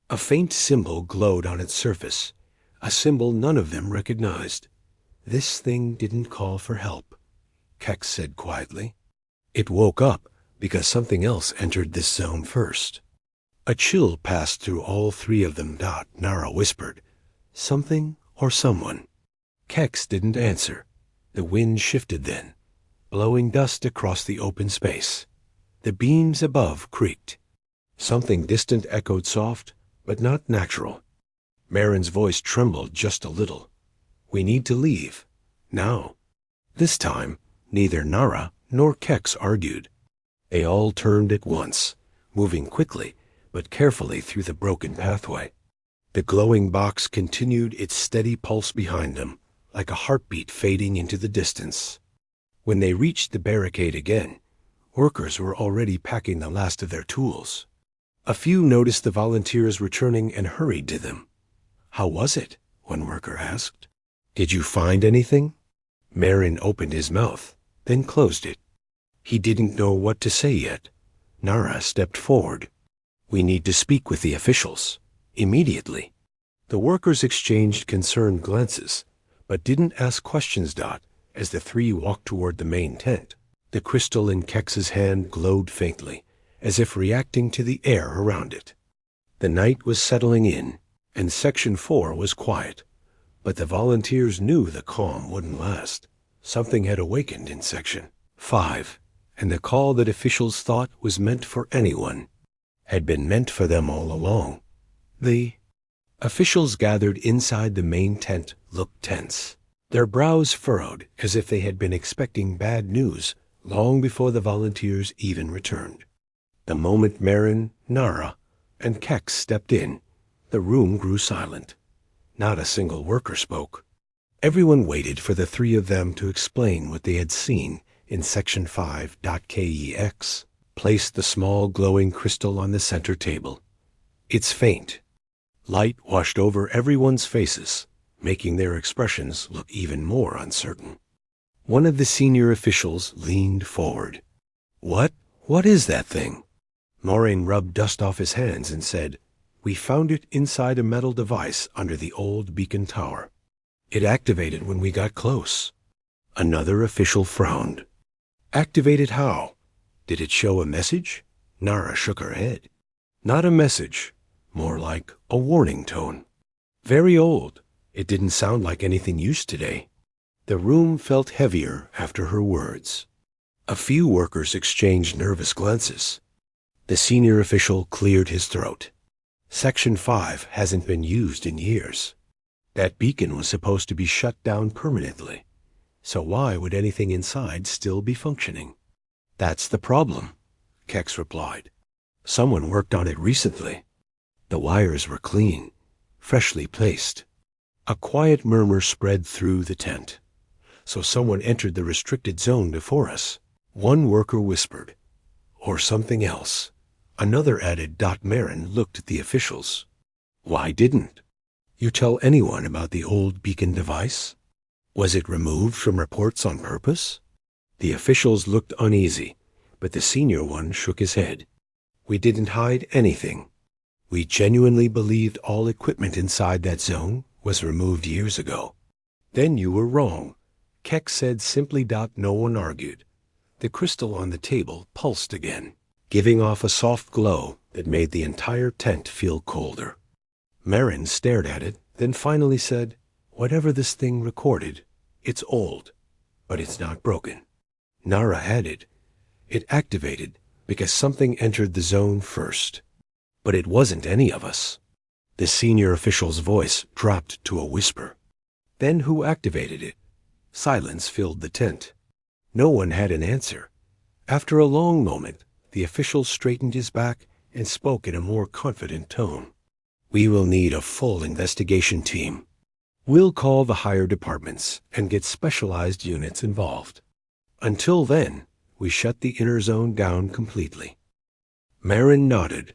A faint symbol glowed on its surface, a symbol none of them recognized. This thing didn't call for help, Kex said quietly. It woke up because something else entered this zone first. A chill passed through all three of them. Nara whispered. Something or someone? Kex didn't answer. The wind shifted then, blowing dust across the open space. The beams above creaked. Something distant echoed soft, but not natural. Marin's voice trembled just a little. We need to leave. Now. This time, neither Nara nor Kex argued. They all turned at once, moving quickly but carefully through the broken pathway. The glowing box continued its steady pulse behind them, like a heartbeat fading into the distance. When they reached the barricade again, workers were already packing the last of their tools. A few noticed the volunteers returning and hurried to them. How was it? One worker asked. Did you find anything? Marin opened his mouth, then closed it. He didn't know what to say yet. Nara stepped forward. We need to speak with the officials. Immediately. The workers exchanged concerned glances, but didn't ask questions. As the three walked toward the main tent, the crystal in Kex's hand glowed faintly, as if reacting to the air around it. The night was settling in, and Section 4 was quiet, but the volunteers knew the calm wouldn't last. Something had awakened in Section 5, and the call that officials thought was meant for anyone had been meant for them all along. The officials gathered inside the main tent looked tense, their brows furrowed as if they had been expecting bad news long before the volunteers even returned. The moment Marin, Nara, and Kex stepped in, The room grew silent. Not a single worker spoke. Everyone waited for the three of them to explain what they had seen in Section 5.kex. Placed the small glowing crystal on the center table. It's faint. Light washed over everyone's faces, making their expressions look even more uncertain. One of the senior officials leaned forward. What is that thing? Moraine rubbed dust off his hands and said, We found it inside a metal device under the old beacon tower. It activated when we got close. Another official frowned. Activated how? Did it show a message? Nara shook her head. Not a message, more like a warning tone. Very old. It didn't sound like anything used today. The room felt heavier after her words. A few workers exchanged nervous glances. The senior official cleared his throat. Section 5 hasn't been used in years. That beacon was supposed to be shut down permanently. So why would anything inside still be functioning? That's the problem, Kex replied. Someone worked on it recently. The wires were clean, freshly placed. A quiet murmur spread through the tent. So someone entered the restricted zone before us. One worker whispered, or something else. Another added. Marin looked at the officials. Why didn't you tell anyone about the old beacon device? Was it removed from reports on purpose? The officials looked uneasy, but the senior one shook his head. We didn't hide anything. We genuinely believed all equipment inside that zone was removed years ago. Then you were wrong, Kex said simply. No one argued. The crystal on the table pulsed again, giving off a soft glow that made the entire tent feel colder. Marin stared at it, then finally said, Whatever this thing recorded, it's old, but it's not broken. Nara added, It activated because something entered the zone first. But it wasn't any of us. The senior official's voice dropped to a whisper. Then who activated it? Silence filled the tent. No one had an answer. After a long moment, the official straightened his back and spoke in a more confident tone. We will need a full investigation team. We'll call the higher departments and get specialized units involved. Until then, we shut the inner zone down completely. Marin nodded.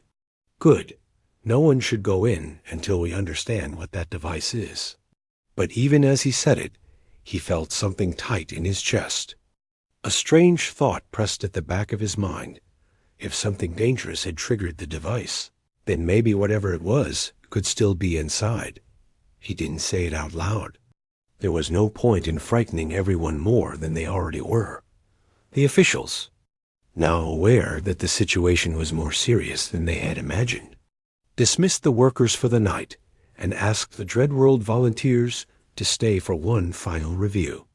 Good. No one should go in until we understand what that device is. But even as he said it, he felt something tight in his chest. A strange thought pressed at the back of his mind. If something dangerous had triggered the device, then maybe whatever it was could still be inside. He didn't say it out loud. There was no point in frightening everyone more than they already were. The officials, now aware that the situation was more serious than they had imagined, dismissed the workers for the night and asked the Dreadworld volunteers to stay for one final review.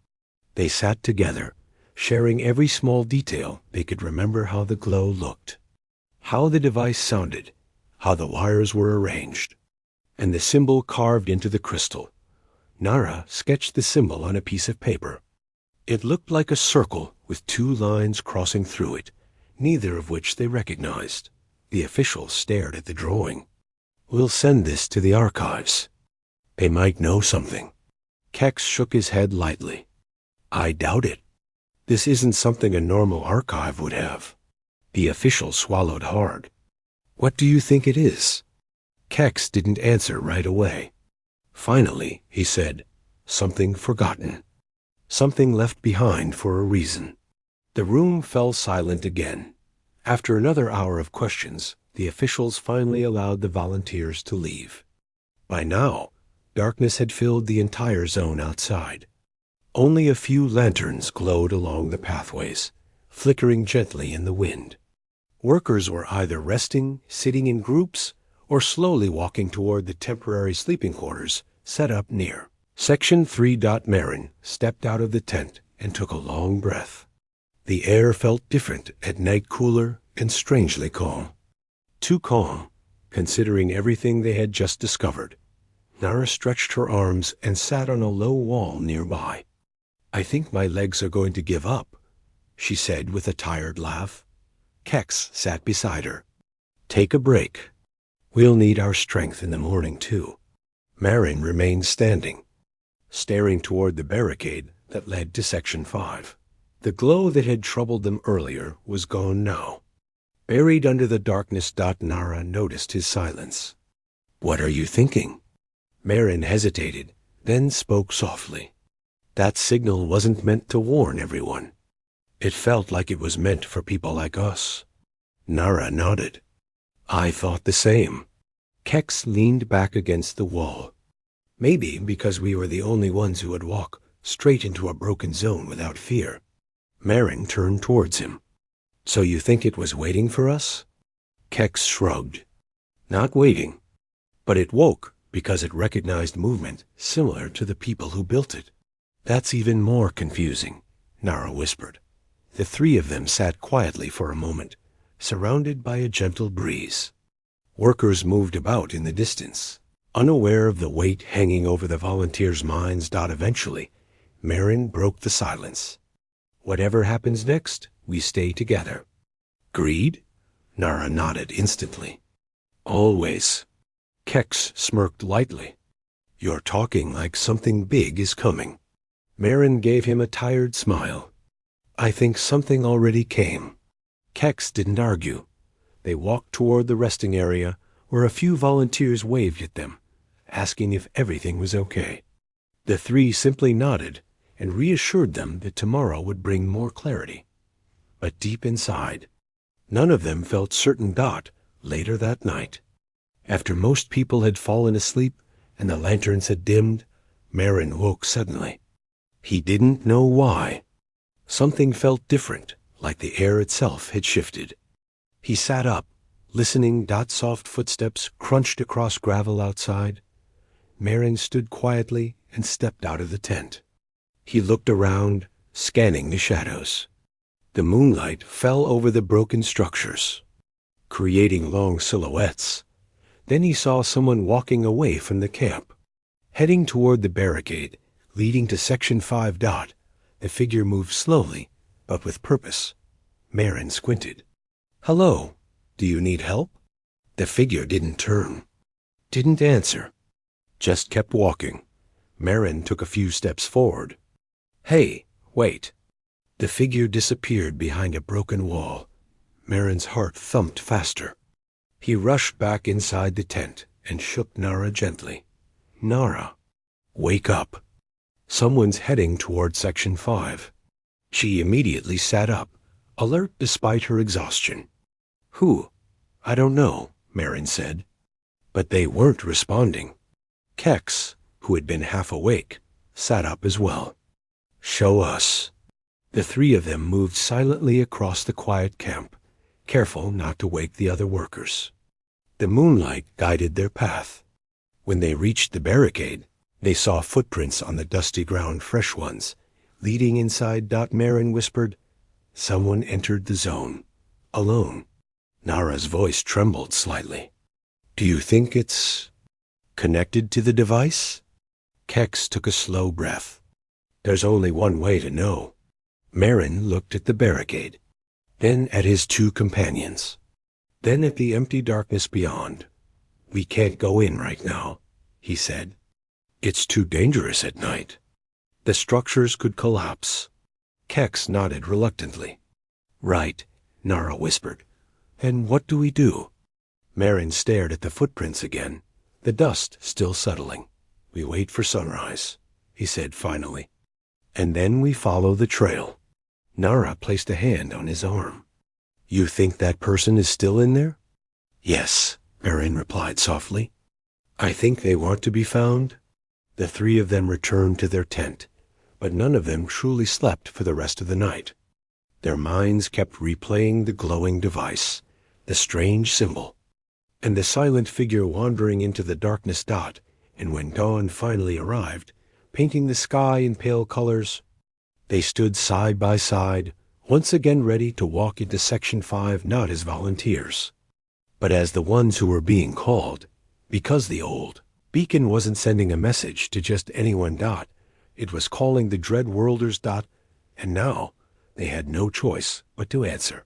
They sat together, sharing every small detail they could remember: how the glow looked, how the device sounded, how the wires were arranged, and the symbol carved into the crystal. Nara sketched the symbol on a piece of paper. It looked like a circle with two lines crossing through it, neither of which they recognized. The officials stared at the drawing. We'll send this to the archives. They might know something. Kex shook his head lightly. I doubt it. This isn't something a normal archive would have. The official swallowed hard. What do you think it is? Kex didn't answer right away. Finally, he said, something forgotten. Something left behind for a reason. The room fell silent again. After another hour of questions, the officials finally allowed the volunteers to leave. By now, darkness had filled the entire zone outside. Only a few lanterns glowed along the pathways, flickering gently in the wind. Workers were either resting, sitting in groups, or slowly walking toward the temporary sleeping quarters set up near. Section 3. Marin stepped out of the tent and took a long breath. The air felt different at night, cooler and strangely calm. Too calm, considering everything they had just discovered. Nara stretched her arms and sat on a low wall nearby. I think my legs are going to give up, she said with a tired laugh. Kex sat beside her. Take a break. We'll need our strength in the morning, too. Marin remained standing, staring toward the barricade that led to Section 5. The glow that had troubled them earlier was gone now. Buried under the darkness, Nara noticed his silence. "What are you thinking?" Marin hesitated, then spoke softly. "That signal wasn't meant to warn everyone. It felt like it was meant for people like us." Nara nodded. "I thought the same." Kex leaned back against the wall. Maybe because we were the only ones who would walk straight into a broken zone without fear. Marin turned towards him. "So you think it was waiting for us?" Kex shrugged. "Not waiting. But it woke because it recognized movement similar to the people who built it." "That's even more confusing," Nara whispered. The three of them sat quietly for a moment, surrounded by a gentle breeze. Workers moved about in the distance, unaware of the weight hanging over the volunteers' minds. Eventually, Marin broke the silence. "Whatever happens next, we stay together." "Greed?" Nara nodded instantly. "Always." Kex smirked lightly. "You're talking like something big is coming." Marin gave him a tired smile. "I think something already came." Kex didn't argue. They walked toward the resting area where a few volunteers waved at them, asking if everything was okay. The three simply nodded and reassured them that tomorrow would bring more clarity. But deep inside, none of them felt certain. Later that night, after most people had fallen asleep and the lanterns had dimmed, Marin woke suddenly. He didn't know why. Something felt different, like the air itself had shifted. He sat up, listening. Soft footsteps crunched across gravel outside. Marin stood quietly and stepped out of the tent. He looked around, scanning the shadows. The moonlight fell over the broken structures, creating long silhouettes. Then he saw someone walking away from the camp, heading toward the barricade leading to Section 5. The figure moved slowly, but with purpose. Marin squinted. "Hello, do you need help?" The figure didn't turn, didn't answer, just kept walking. Marin took a few steps forward. "Hey, wait." The figure disappeared behind a broken wall. Marin's heart thumped faster. He rushed back inside the tent and shook Nara gently. "Nara, wake up. Someone's heading toward Section 5. She immediately sat up, alert despite her exhaustion. "Who?" "I don't know," Marin said. But they weren't responding. Kex, who had been half awake, sat up as well. "Show us." The three of them moved silently across the quiet camp, careful not to wake the other workers. The moonlight guided their path. When they reached the barricade, they saw footprints on the dusty ground, fresh ones, leading inside. Marin whispered, "Someone entered the zone. Alone." Nara's voice trembled slightly. "Do you think it's connected to the device?" Kex took a slow breath. "There's only one way to know." Marin looked at the barricade, then at his two companions, then at the empty darkness beyond. "We can't go in right now," he said. "It's too dangerous at night. The structures could collapse." Kex nodded reluctantly. "Right," Nara whispered. "And what do we do?" Marin stared at the footprints again, the dust still settling. "We wait for sunrise," he said finally. "And then we follow the trail." Nara placed a hand on his arm. "You think that person is still in there?" "Yes," Marin replied softly. "I think they want to be found." The three of them returned to their tent, but none of them truly slept for the rest of the night. Their minds kept replaying the glowing device, the strange symbol, and the silent figure wandering into the darkness. And when dawn finally arrived, painting the sky in pale colors, they stood side by side, once again ready to walk into Section 5, not as volunteers, but as the ones who were being called, because the old beacon wasn't sending a message to just anyone. It was calling the Dreadworlders. And now they had no choice but to answer.